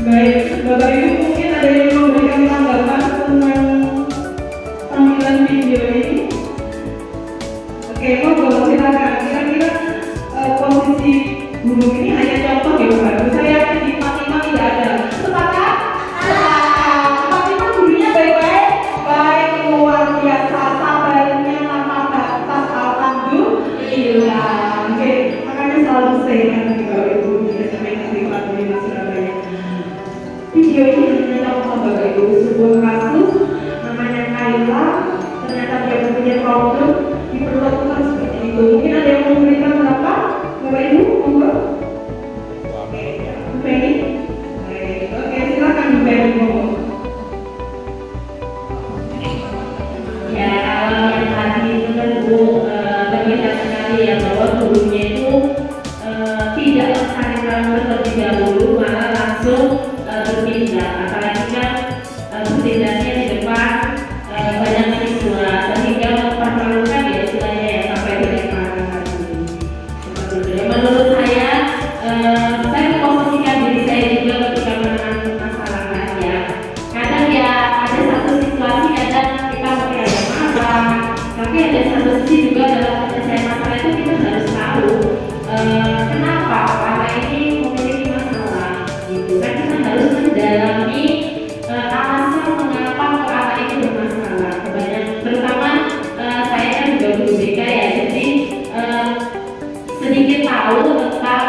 Baik, Bapak Ibu mungkin ada yang memberikan tanggapan tentang tampilan video ini. Oke, monggo silakan. Kira-kira posisi guru ini hanya contoh ya Bapak Ibu. Saya di Fatima tidak ada. Sepakat? Fatima gurunya baik-baik, baik luar biasa sabarnya tanpa batas alhamdulillah. Oke, makanya selalu sehat Bapak Ibu di SMP Negeri 45 Surabaya. Video ini hanya contoh Bapak Ibu sebuah kasus namanya Kayla, ternyata dia mempunyai problem diperlakukan seperti itu. Mungkin ada yang mau memberikan berapa Bapak Ibu? Monggo. Oke, Bu Penny. Oke, silakan Bu Penny, monggo. Ya, kalau yang tadi itu kan Bu berbeda sekali ya, bahwa gurunya itu tidak mencari terlebih dahulu, malah langsung bertindak. Apalagi kan bertindaknya di depan banyak siswa, sehingga mempermalukan ya istilahnya ya, sampai dilemparan lagi. Seperti itu. Ya, menurut saya memposisikan diri saya juga ketika menangani masalah ya. Kadang ya ada satu situasi kadang kita mungkin ada marah, tapi ada satu sisi juga dalam penyelesaian masalah itu kita harus tahu kenapa orang ini memiliki masalah gitu. Kan kita harus mendalami alasan mengapa orang ini bermasalah. Terutama saya kan juga guru BK ya, jadi sedikit tahu tentang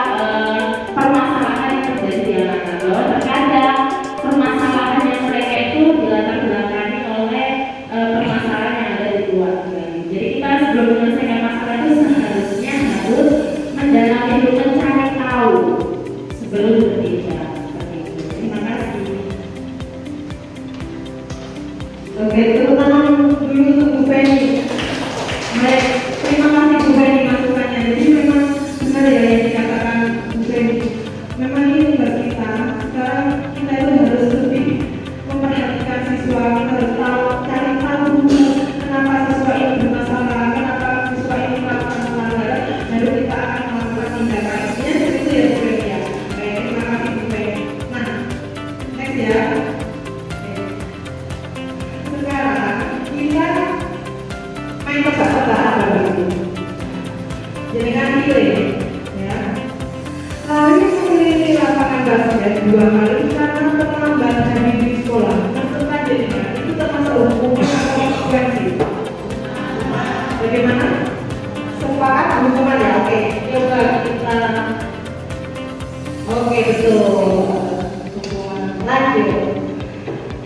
permasalahan yang terjadi di anak-anak, bahwa terkadang permasalahan yang mereka itu dilatar belakangi oleh permasalahan yang ada di keluarga. Jadi kita sebelum menyelesaikan masalah itu seharusnya harus mendalami dulu, mencari tahu sebelum bertindak. Seperti itu. Terima kasih. Oke, tepuk tangan dulu untuk Bu Penny. Baik, terima kasih Bu Penny masukannya. Jadi memang benar ya yang dikatakan Bu Penny. Memang ini tugas kita. Sekarang kita itu harus lebih memperhatikan siswa. Kita harus tahu, cari tahu dulu kenapa siswa ini bermasalah, kenapa siswa ini melakukan pelanggaran. Lalu kita akan melakukan tindakan. Ya seperti itu ya Bu Penny ya. Baik, terima kasih Bu Penny. Nah, next ya. Sekarang kita main tebak-tebakan Bapak Ibu. Jadi kan pilih ya. Lari mengelilingi lapangan basket 2 kali karena terlambat dari di sekolah. Maksudnya jadi itu termasuk hukuman atau konsekuensi? Bagaimana? Sepakat hukuman ya? Oke, coba kita. Oke, betul. Hukuman. Lanjut.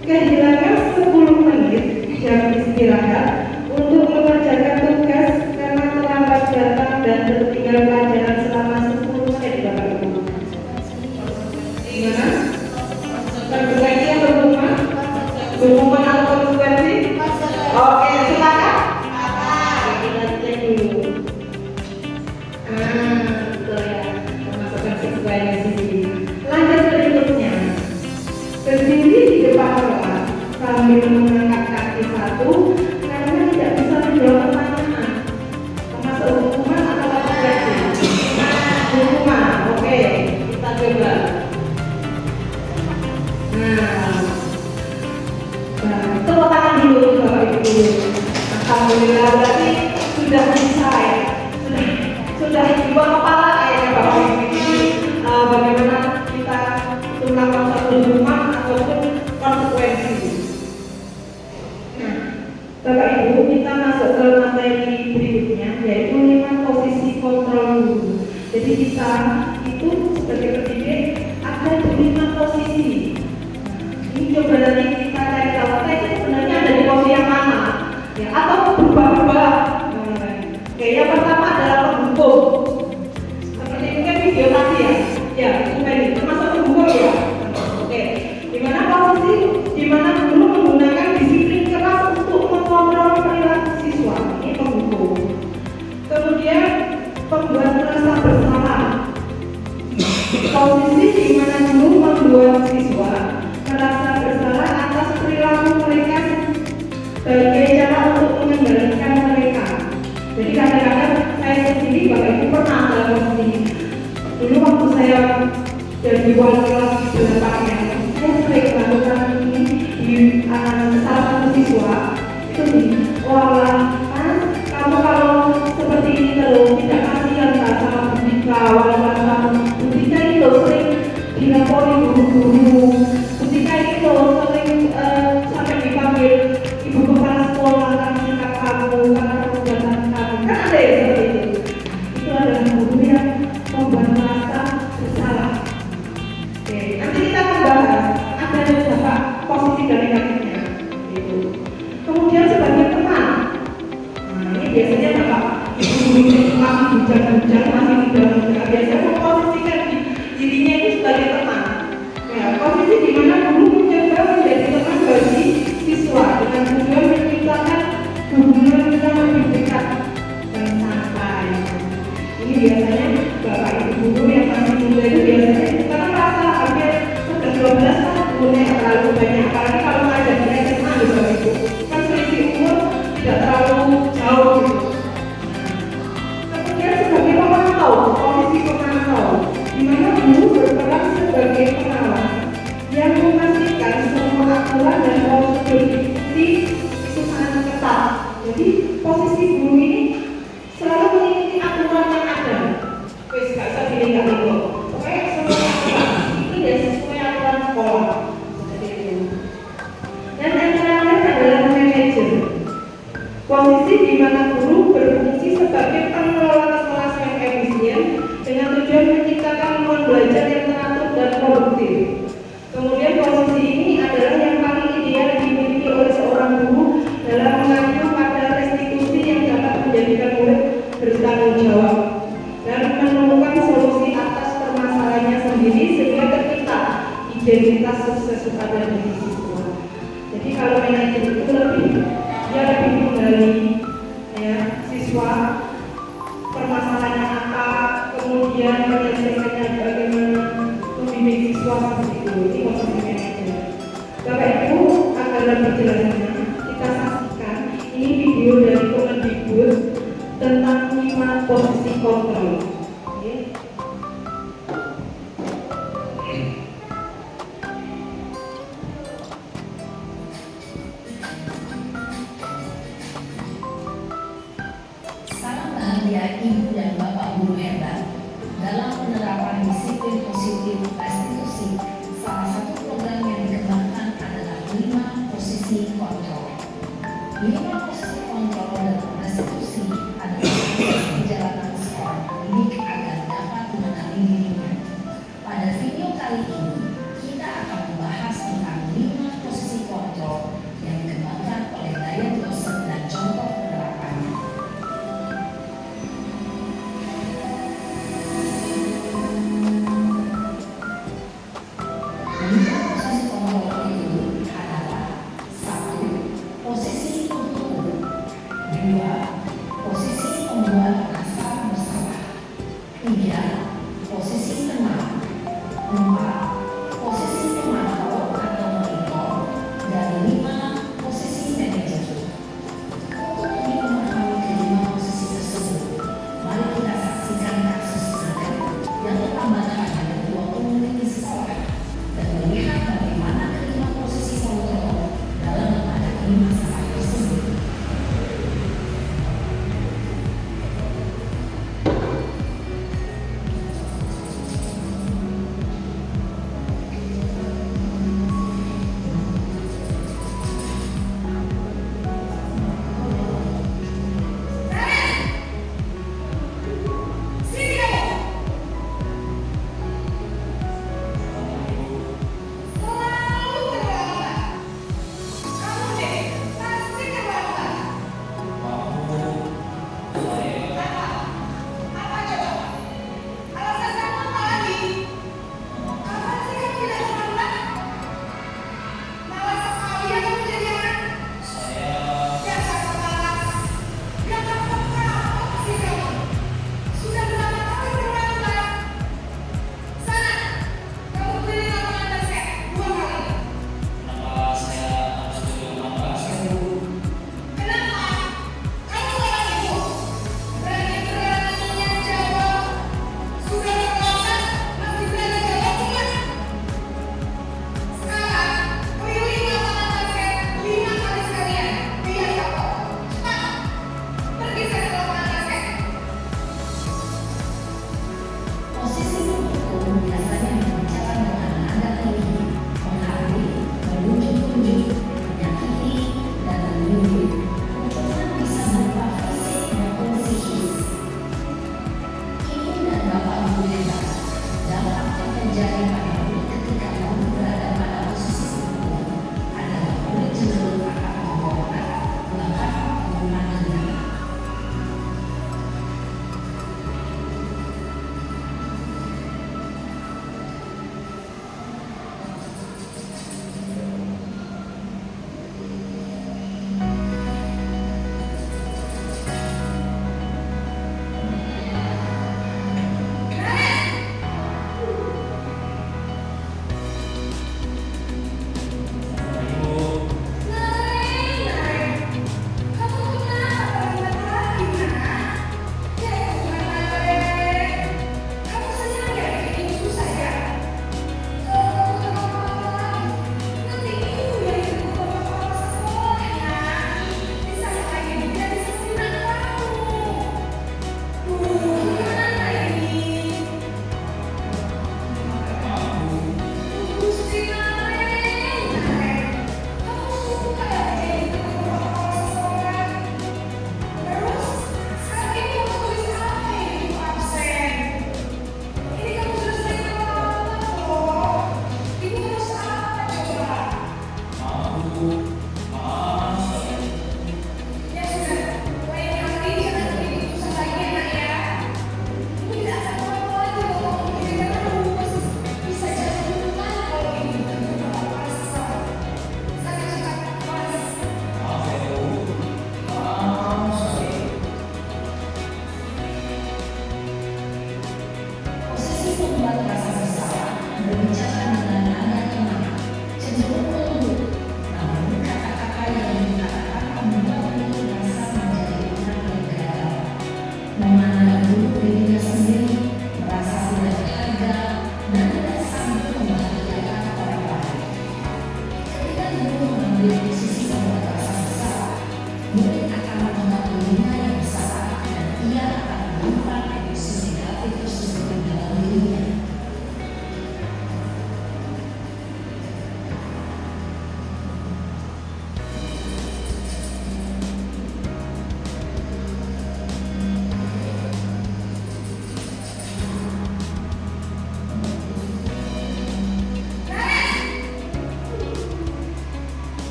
Kehilangan 10 menit jam istirahat untuk mengerjakan tugas karena terlambat datang dan tertinggal pelajaran selama 10 menit Bapak Ibu. Gimana? Konsekuensi atau hukuman? Hukuman atau konsekuensi? Oke, silakan. Kita cek dulu. Betul ya, termasuk konsekuensi. Lanjut berikutnya. Berdiri di depan kelas sambil mengangkat kaki satu karena tidak bisa menjawab pertanyaan. Termasuk hukuman atau konsekuensi? Hukuman, oke, kita coba. Nah, tepuk tangan dulu Bapak Ibu. Alhamdulillah berarti sudah bisa ya, sudah di bawah kepala kayaknya Bapak Ibu. Bagaimana kita melakukan satu hukuman ataupun konsekuensi. Nah, Bapak Ibu, kita masuk ke materi berikutnya, yaitu 5 posisi kontrol guru. Jadi kita itu sebagai pendidik ada 5 posisi. Ini coba nanti kita cari tahu itu sebenarnya ada di posisi yang mana, ya, atau berubah-ubah. Oke, yang pertama adalah penghukum. Seperti mungkin video tadi ya. Ya, ini termasuk penghukum ya. Oke, dimana posisi dimana guru menggunakan disiplin keras untuk mengontrol perilaku siswa. Ini penghukum. Kemudian pembuat merasa bersalah. Posisi di mana guru membuat siswa merasa bersalah atau itu diolah. Kamu kalau seperti ini terus tidak kasihan kan sama Butika, wali kamu. Butika itu sering dilapori guru-guru. Butika itu sering sampai dipanggil ibu kepala sekolah karena sikap kamu, karena perbuatan kamu. Kan ada ya seperti itu. Itu adalah guru yang membuat merasa bersalah. Oke, nanti kita akan bahas ada beberapa posisi dan negatifnya. Gitu. Kemudian sebagai teman, nah ini biasanya bapak masih bujang-bujang, masih muda-muda, biasanya memposisikan dirinya itu sebagai teman. Ya, posisi di mana guru mencoba menjadi teman bagi siswa dengan tujuan menciptakan hubungan yang lebih dekat dan santai. Ini biasanya bapak ibu guru yang masih muda itu biasanya karena merasa hampir sudah 12 tahun umurnya terlalu banyak, apalagi kalau ngajar di SMA di bapak ibu kan selisih umur tidak terlalu jauh gitu. Kemudian sebagai pemantau, posisi pemantau, di mana guru berperan sebagai pengawas yang memastikan semua aturan dan prosedur itu sangat ketat. Jadi posisi guru ini selalu mengikuti aturan yang ada. Wes gak usah pilih itu. Pokoknya semua aturan itu ya sesuai aturan sekolah. Seperti itu. Dan yang terakhir adalah manajer. Posisi di mana guru berfungsi sebagai pengelola kelas yang efisien dengan tujuan menciptakan lingkungan belajar yang teratur dan produktif. Kemudian posisi ini adalah yang paling ideal dimiliki oleh seorang guru dalam mengacu pada restitusi yang dapat menjadikan murid bertanggung jawab dan menemukan solusi atas permasalahannya sendiri sehingga tercipta identitas sukses pada diri siswa. Jadi kalau manajer itu dia lebih menggali ya siswa permasalahannya apa, kemudian menyelesaikannya bagaimana, membimbing siswa seperti itu. Ini posisi manajer. Bapak Ibu agar lebih jelasnya kita saksikan ini video dari Kemendikbud tentang 5 posisi kontrol. Oke. Sangat bahagia Ibu dan Bapak Guru hebat dalam penerapan disiplin positif restitusi. Salah satu program yang dikembangkan adalah 5 posisi kontrol. 5 posisi kontrol dalam restitusi adalah proses perjalanan seorang pendidik agar dapat mengenali dirinya. Pada video kali ini, kita akan membahas tentang 5 posisi kontrol yang dikembangkan oleh Dayat Dosen dan contoh penerapannya. Posisi kontrol itu adalah 1. Posisi tutur, 2. Posisi pembuat asal bersalah, 3. Posisi tenang, 4. Posisi pemantau atau monitor, dan 5. Posisi manajer. Untuk lebih memahami kelima posisi tersebut, mari kita saksikan kasus nyata yang ditambahkan pada 20 menit sekolah dan melihat bagaimana kelima posisi kontrol dalam menghadapi masalah tersebut. Sini kamu.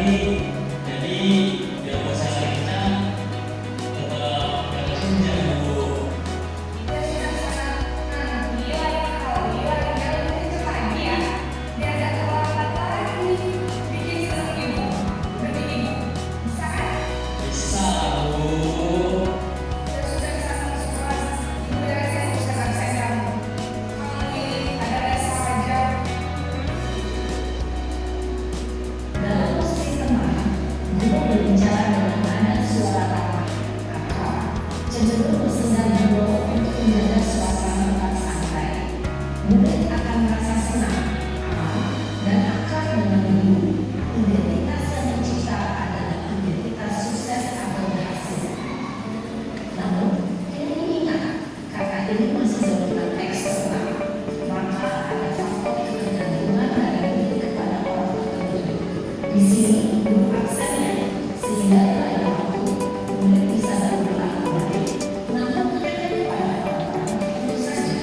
tadi. Jadi biar masalah kita tetap jangan dulu. Bisa Bu. Dalam posisi tenang, guru berbicara dengan nada suara ramah atau cenderung bersenda dulu untuk menjaga suasana tetap santai. Murid akan merasa senang, aman, dan akrab dengan guru. Identitas yang tercipta adalah identitas sukses atau berhasil. Namun, ini ingat, karena ini masih jabatan eksternal, maka ada faktor ketergantungan dari murid kepada orang tertentu. Di sini, guru absennya, sehingga lain waktu, murid bisa berulang kembali. Namun, terkadang pada orang-orang tentu saja.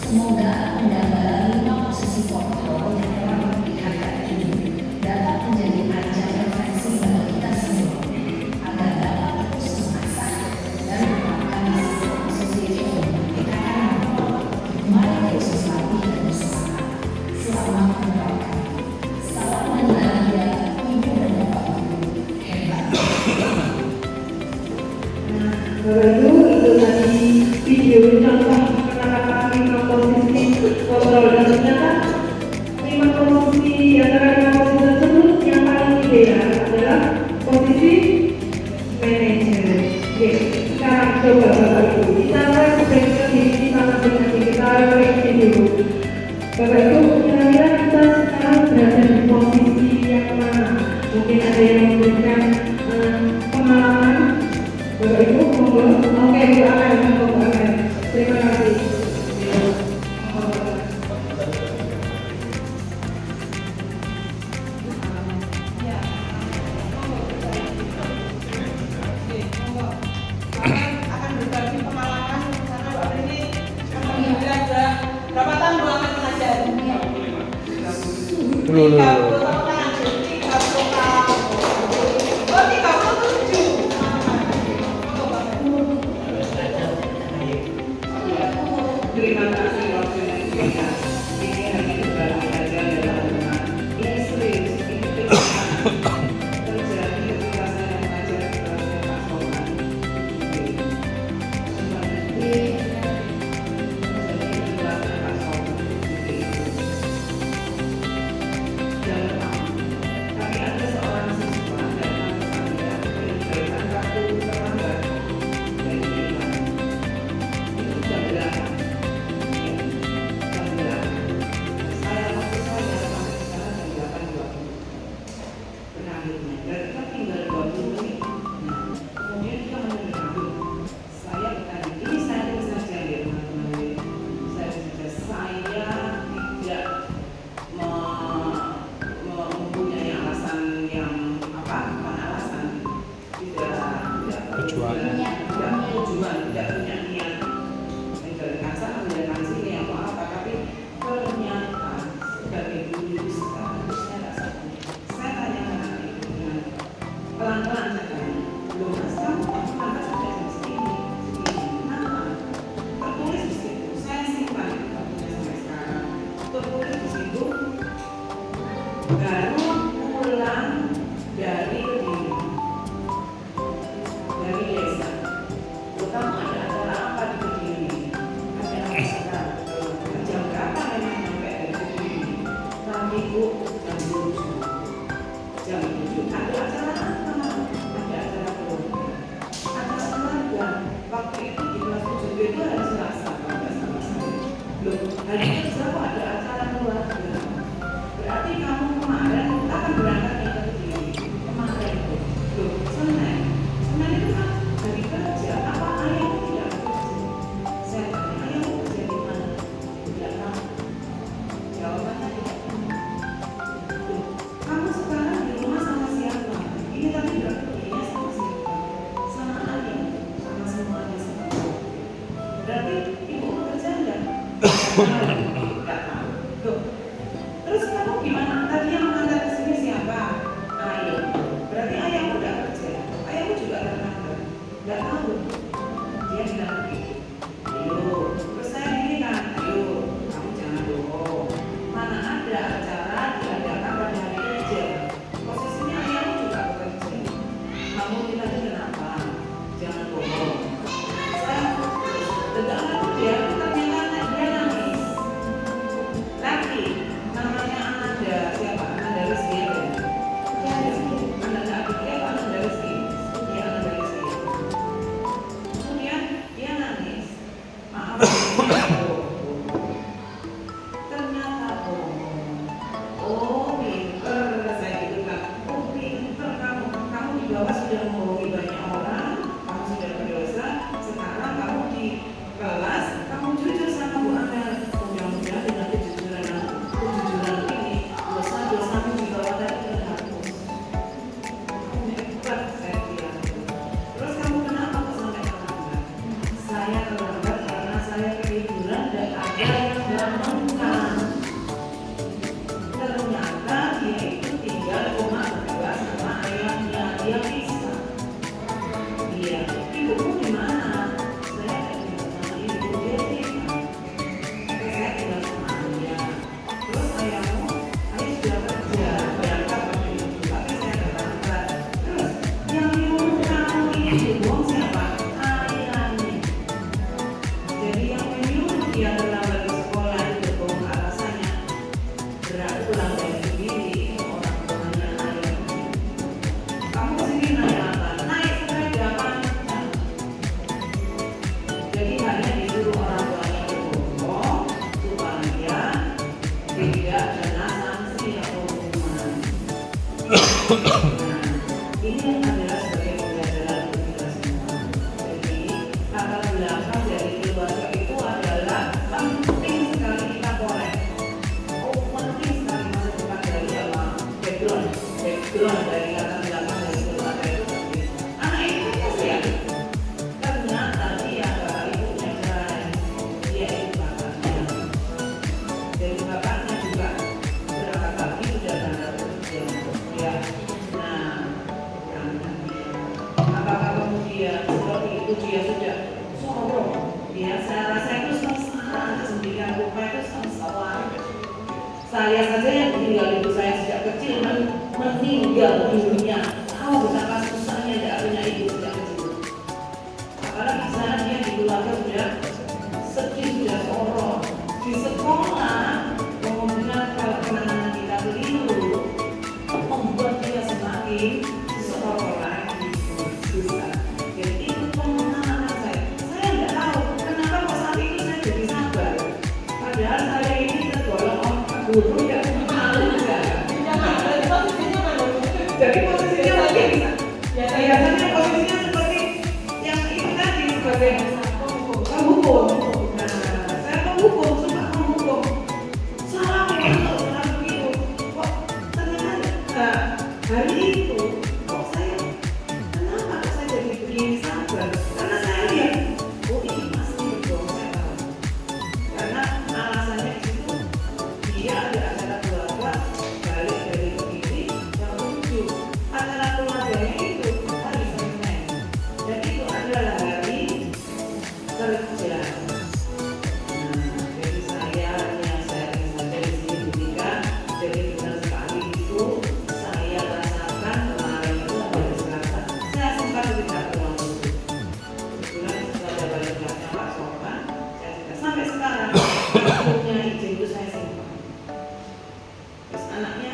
Semoga pendaftaran 5 posisi kontrol yang telah diperlihatkan ini dapat menjadi ajang refleksi bagi kita semua agar dapat terus mengasah dan menerapkan hasil posisi ekonomi kita akan membawa. Mari terus berlatih dan bersemangat. Selamat menerapkan. Salam dan bahagia Ibu dan Bapak Guru hebat. Bapak Ibu, itu tadi video contoh penerapan 5 posisi kontrol, dan ternyata 5 posisi antara 5 posisi tersebut yang paling ideal adalah posisi manajer. Oke, sekarang coba Bapak Ibu kita refleksi diri kita masing-masing, kita refleksi dulu. Bapak Ibu, kira-kira kita sekarang berada di posisi yang mana? Mungkin ada yang memberikan pengalaman. Bapak Ibu, monggo. Oke, Bu Akan, monggo Bu Akan. Terima kasih. Akan berbagi pengalaman karena Mbak ini alhamdulillah sudah berapa tahun Bu Akan mengajar? 30 tahun mengajar, 30 tahun. Oh, 37. Terima kasih waktunya kita. Ini hanya berbagi saja dalam rumah. Ini serius, ini kenyataan. Terjadi ketika saya mengajar di kelasnya Pak Soman. Terjadi di kelasnya Pak Soman. Jangan tahu. Tapi ada seorang siswa dan saya memberikan kartu terlambat dari bilang itu jam 8. Baru pulang dari Kediri, dari desa. Kamu ada acara apa di Kediri? Ada acara. Jam berapa memang sampai dari Kediri? Kami Bu jam 7. Jam 7 ada acara apa? Ada acara keluarga. Acara keluarga. Waktu itu di kelas 7 itu hari Selasa, kalau nggak salah saya. Loh, hari Selasa kok ada acara keluarga? Berarti kamu kemarin akan berangkat ke Kediri. Kemarin itu, loh, Senin itu kan hari kerja. Apa ayahmu tidak bekerja? Saya tanya, ayahmu kerja di mana? Tidak tahu. Jawabannya tidak tahu. Loh, kamu sekarang di rumah sama siapa? Ini tadi berarti perginya sama siapa? Sama ayah, sama semuanya sama. Berarti ibu bekerja enggak? Tidak tahu. Loh, terus kamu gimana? Tadi yang mengantar ke sini siapa? Ayah. Berarti ayahmu tidak kerja. Ayahmu juga terlambat. Tidak tahu. Dia bilang begitu. Ayo, terus saya ini kan, ayo, kamu jangan bohong. Mana ada acara diadakan pada hari kerja? Posisinya ayahmu juga bekerja. Kamu ditanya kenapa? Jangan bohong. Saya dengar dia ternyata dia nangis. Saya saja yang meninggal ibu saya sejak kecil meninggal dunia. Tahu betapa susahnya tidak punya ibu sejak kecil. Apalagi di sana dia di keluarga sudah sedih, sudah sorot. Di sekolah kemungkinan kalau penanganan kita keliru membuat dia semakin sorot lagi susah. Jadi itu pengalaman saya. Saya tidak tahu kenapa kok saat itu saya jadi sabar. Padahal saya ini tergolong orang guru yang malu juga. Jadi posisinya mungkin biasanya posisinya seperti yang itu tadi sebagai penghukum. Nah, saya penghukum, suka penghukum. Salah begitu. Kok ternyata hari itu kok saya kenapa kok saya jadi begini sabar? Karena saya lihat, oh ini pasti betul saya tahu. Karena alasannya di situ dia ada acara keluarga balik dari begini yang lucu. Acara keluarganya itu hari Senin. Dan itu adalah hari kerja. Nah, jadi saya bisa dari sini ketika jadi benar sekali itu saya rasakan kemarin itu hari Selasa. Saya sempat tidak pulang dulu. Kebetulan sudah ada balik kelasnya Pak Sopan. Saya sudah sampai sekarang punya izin itu saya simpan. Terus anaknya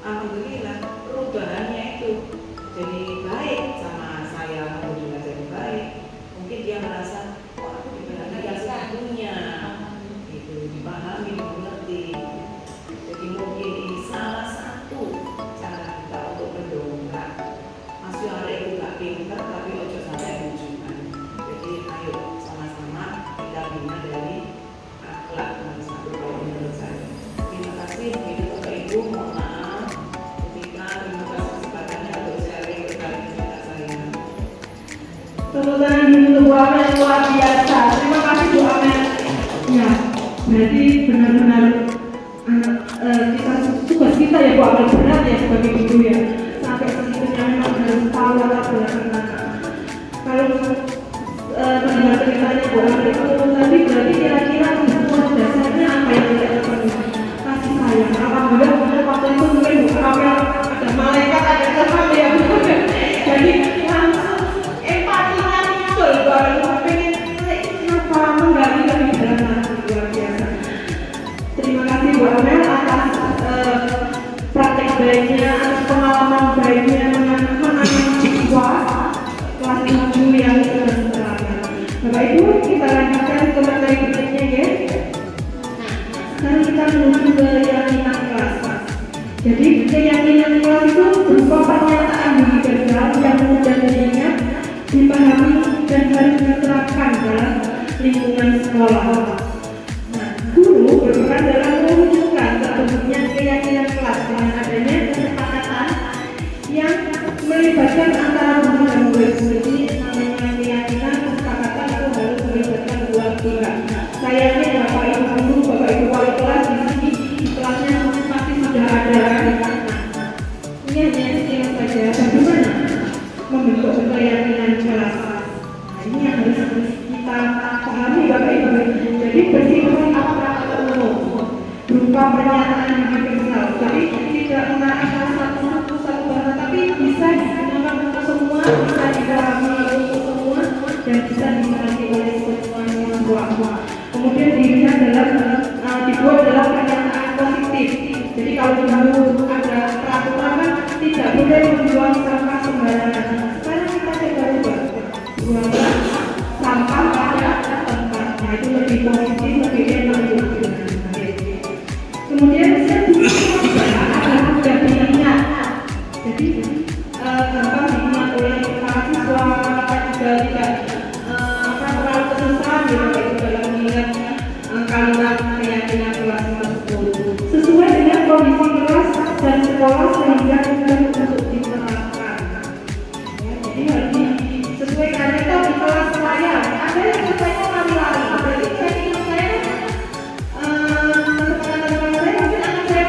alhamdulillah perubahannya itu jadi baik sama saya, alhamdulillah jadi baik. Mungkin dia merasa kok aku dibenarkan ya satunya gitu, dipahami, dimengerti. Jadi mungkin ini salah satu cara kita untuk mendongkrak. Masih ada itu gak pintar tapi ojo sampai rujukan. Jadi ayo sama-sama kita bina dari akhlak nomor satu kalau menurut saya. Terima kasih Bapak Ibu, mohon maaf ketika terima kasih kesempatannya untuk sharing berbagi cerita saya. Tepuk tangan dulu untuk Bu Amel yang luar biasa. Terima kasih Bu Amel. Ya, berarti benar-benar tugas kita ya Bu Amel, berat ya sebagai ibu ya. Sampai segitunya memang harus tahu latar belakang anak. Kalau mendengar ceritanya Bu Amel itu tadi berarti kira-kira kebutuhan dasarnya apa yang tidak terpenuhi? Kasih sayang. Alhamdulillah waktu itu mungkin Bu Amel ada malaikat, ada Tuhan ya Bu. Jadi langsung empatinya muncul Bu Amel. Pengen apa menggali lebih dalam, luar biasa. Terima kasih Bu Amel atas praktek baiknya, atas pengalaman baiknya menangani siswa kelas 7 yang berselancar. Bapak Ibu, kita lanjutkan ke materi berikutnya ya. Sekarang kita menuju ke keyakinan kelas. Jadi keyakinan kelas itu berupa pernyataan diri kerja yang mudah diingat, dipahami dan harus diterapkan dalam lingkungan sekolah. Nah, guru berperan dalam mewujudkan terbentuknya keyakinan kelas dengan adanya kesepakatan yang melibatkan antara guru dan murid. Jadi namanya keyakinan kesepakatan itu harus melibatkan dua pihak. Saya yakin Bapak Ibu guru, Bapak Ibu wali kelas di sini di kelasnya pasti sudah ada. Ini hanya istilah saja. Bagaimana membentuk keyakinan kelas? Nah, ini yang harus kita pahami Bapak Ibu. Jadi bersifat abstrak umum berupa pernyataan yang universal. Jadi tidak menarik satu bahasa, tapi bisa digunakan untuk semua, bisa dipahami untuk semua, dan bisa dimengerti oleh semua. Kemudian dilihat dibuat dalam pernyataan positif. Jadi kalau dulu ada peraturan kan tidak boleh membuang sampah sembarangan. Sekarang kita coba buang sampah pada tempatnya, itu lebih positif, lebih enak. Kemudian adalah mudah diingat. Jadi gampang diingat oleh para siswa, kita juga tidak terlalu kesusahan gitu dalam mengingat kalimat keyakinan kelas tersebut. Sesuai dengan kondisi kelas dan sekolah sehingga mudah untuk diterapkan. Ya, jadi harus disesuaikan. Itu di kelas saya ada yang selesainya lari-lari. Berarti keyakinan saya mungkin anak saya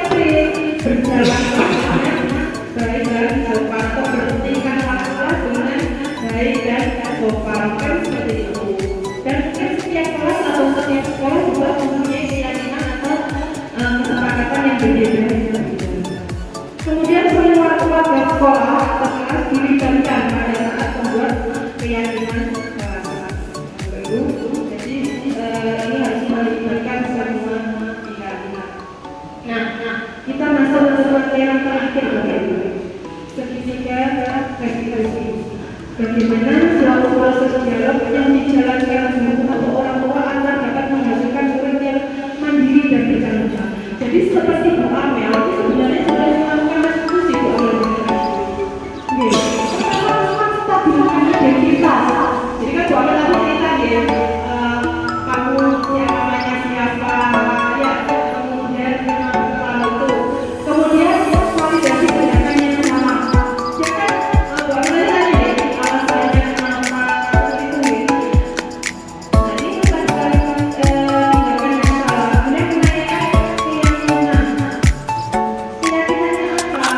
berjalan baik dan sopan atau bertingkah laku dengan baik dan sopan, kan seperti itu. Dan setiap kelas atau setiap sekolah juga mempunyai keyakinan atau kesepakatan yang yang terakhir Bapak Ibu, ketiga verifikasi. Bagaimana suatu proses dialog yang dijalankan guru atau orang tua agar dapat menghasilkan murid yang mandiri dan bertanggung jawab. Jadi seperti Bu Amel itu sebenarnya sudah melakukan diskusi Bu Amel. Pertama stabilkan identitas. Jadi kan Bu Amel aku cerita ya, kamu yang namanya siapa, ya kemudian itu, kemudian validasi tindakan yang sama. Ya kan Bu Amel tadi alasannya kenapa itu. Nah ini kan tindakan yang salah. Kemudian menanyakan keyakinan. Keyakinannya apa?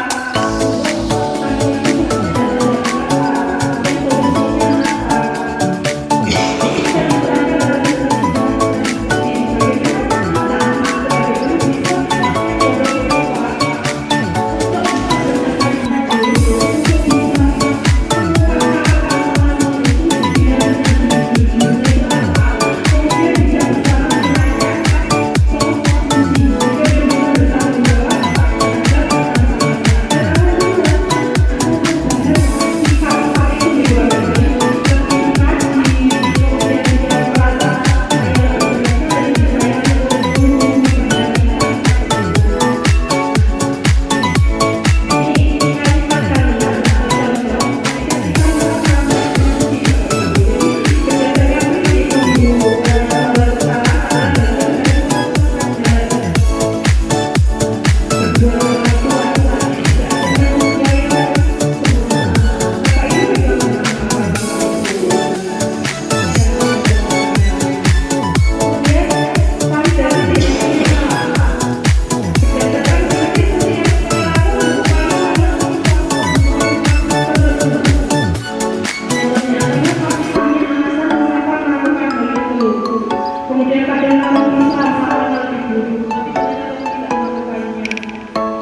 Kemudian kadang kamu bisa salah lebih dulu, tapi ternyata kamu tidak melakukannya.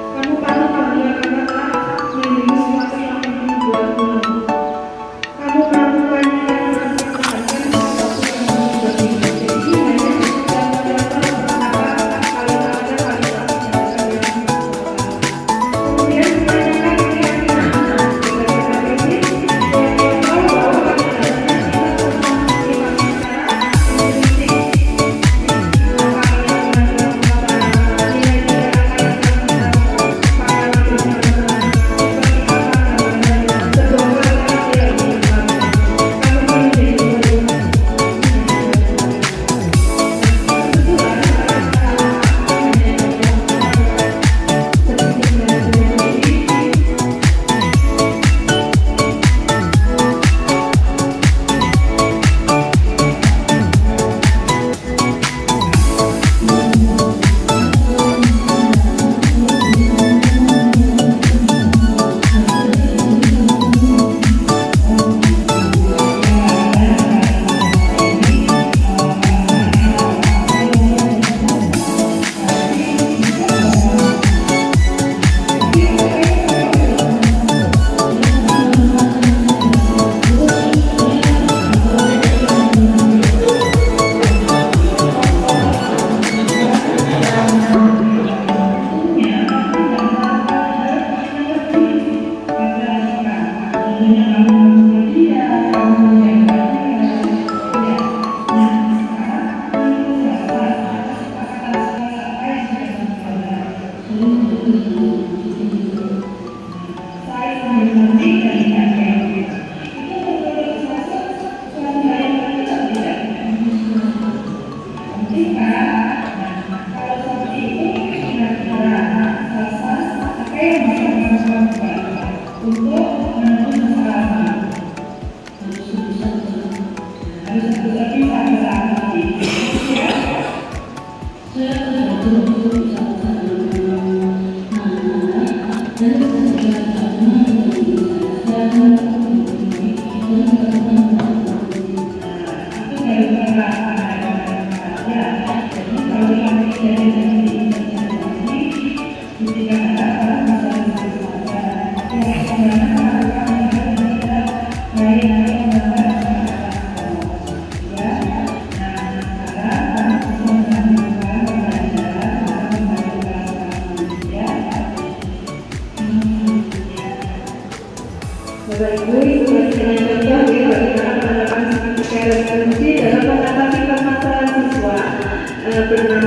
Kamu patut bangga karena telah melindungi sesuatu yang penting buatmu. Kamu melakukannya karena merasakan sesuatu yang membuat diri. Jadi hanya dapat kalimat-kalimat kemudian menanyakan keyakinan.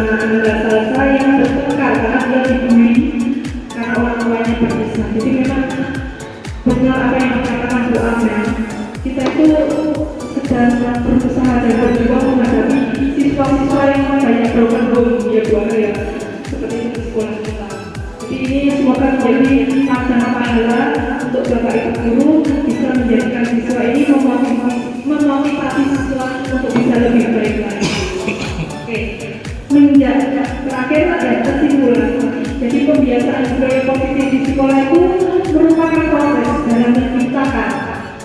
anak-anak berasal saya bertengkar karena dia dibully karena orang tuanya berpisah. Jadi memang benar apa yang dikatakan Bu Amel, kita itu sedang berusaha dan berjuang menghadapi siswa-siswa yang banyak broken home ya Bu Amel ya, seperti itu di sekolah kita. Jadi ini semoga menjadi sarjana pahala untuk Bapak Ibu guru bisa menjadikan siswa ini memotivasi siswa untuk bisa lebih baik lagi. Oke, terakhir ada kesimpulan. Jadi pembiasaan budaya positif di sekolah itu merupakan proses dalam menciptakan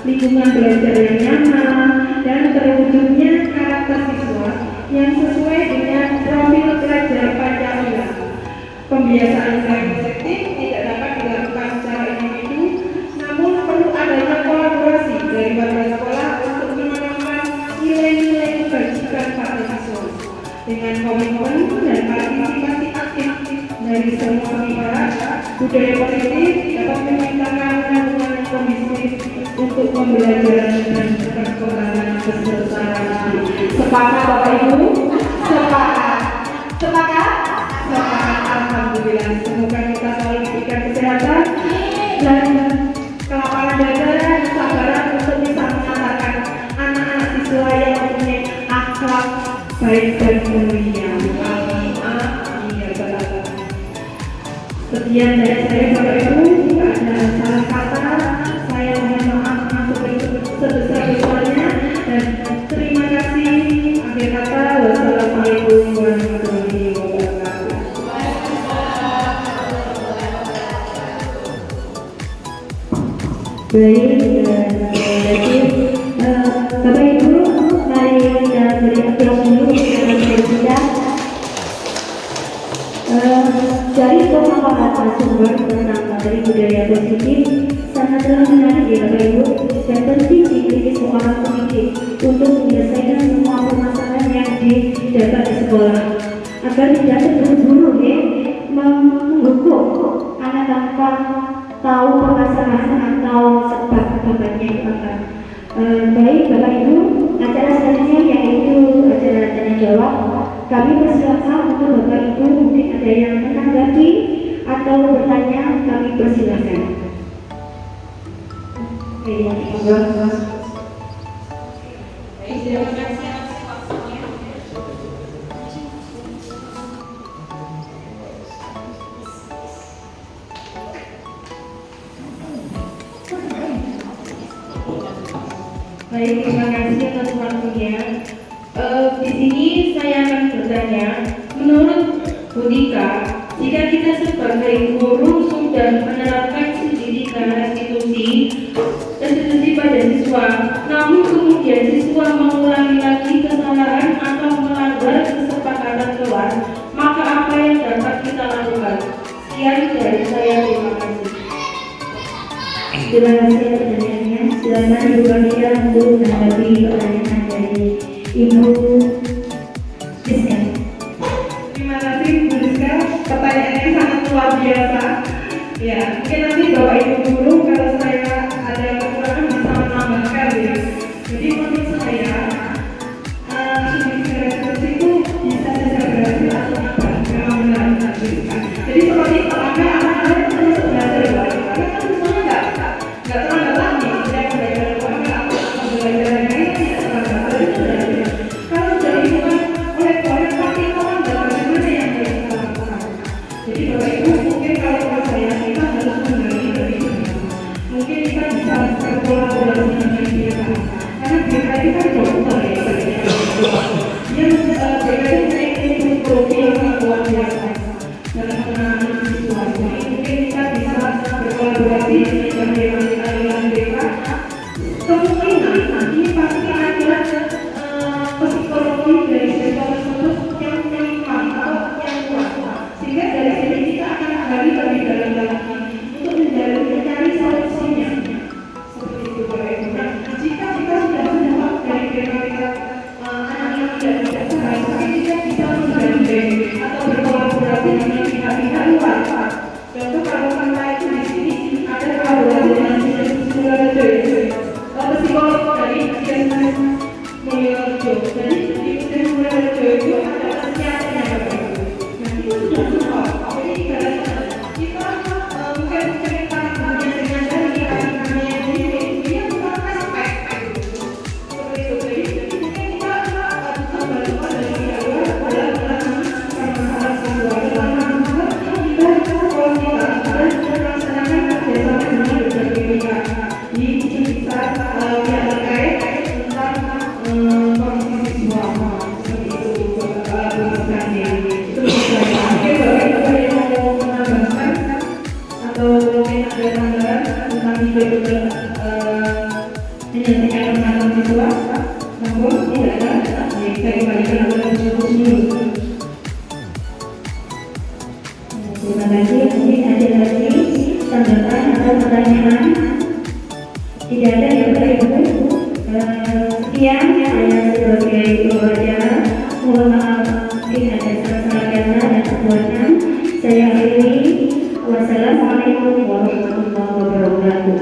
lingkungan belajar yang nyaman dan terwujudnya karakter siswa yang sesuai dengan profil pelajar Pancasila. Pembiasaan budaya positif tidak dapat dilakukan secara individu, namun perlu adanya kolaborasi dari warga sekolah untuk menanamkan nilai-nilai kebajikan pada siswa dengan komitmen dan partisipasi aktif dari semua pihak. Budaya positif dapat menciptakan lingkungan yang kondusif untuk pembelajaran dan perkembangan kesertaan. Sepakat Bapak Ibu? Sepakat. Sepakat? Sepakat. Alhamdulillah. Semoga kita selalu diberikan kesehatan dan kelapangan dada dan kesabaran untuk bisa mengantarkan anak-anak siswa yang mempunyai akhlak baik dan mulia. Amin. Ya Allah. Sekian dari saya Bapak Ibu. Jika ada salah kata, saya mohon maaf sebesar-besarnya dan terima kasih. Akhir kata, wassalamualaikum warahmatullahi wabarakatuh. Baik, Bapak Ibu, mari kita beri aplaus dulu kepada kita. Dari pemaparan sumber tentang materi budaya positif sangatlah menarik ya Bapak Ibu, dan penting dimiliki seorang pendidik untuk menyelesaikan semua permasalahan yang didapat di sekolah agar tidak terburu-buru ya menghukum anak tanpa tahu permasalahan atau sebab-sebabnya itu apa. Baik Bapak Ibu, acara selanjutnya yaitu acara tanya jawab. Kami persilakan untuk Bapak Ibu mungkin ada yang menanggapi atau bertanya, kami persilakan. Baik, terima kasih atas waktunya. Di sini saya akan bertanya, menurut Bu Dika, jika kita sebagai guru sudah menerapkan pendidikan restitusi pada siswa, namun kemudian siswa mengulangi lagi kesalahan atau melanggar kesepakatan kelas, maka apa yang dapat kita lakukan? Sekian dari saya, terima kasih. Terima kasih atas pertanyaannya. Silakan Ibu Kadia untuk menanggapi pertanyaan dari Ibu Rizka. Terima kasih Bu Rizka, pertanyaannya sangat luar biasa. Ya, mungkin nanti Bapak Ibu guru kalau saya ada kekurangan bisa menambahkan ya. Jadi menurut saya restitusi itu bisa saja berhasil atau tidak, memang benar Rizka. Jadi seperti anak-anak terus belajar baik, karena kan misalnya nggak terlambat lagi, tidak belajar baik atau belajar yang lain tidak terlambat itu belajar. Kalau sudah dibuat oleh pasti orang bagaimana yang harus kita lakukan. Jadi Bapak Ibu mungkin kalau saya kita harus menggali dari sebenarnya. tidak ada. Baik, saya kembalikan kepada Ibu. Terima kasih. Mungkin ada lagi tanggapan atau pertanyaan? Tidak ada ya Bapak Ibu. Sekian saya sebagai pembaca. Mohon maaf mungkin ada salah-salah kata dan perbuatan. Saya akhiri. Wassalamualaikum warahmatullahi wabarakatuh.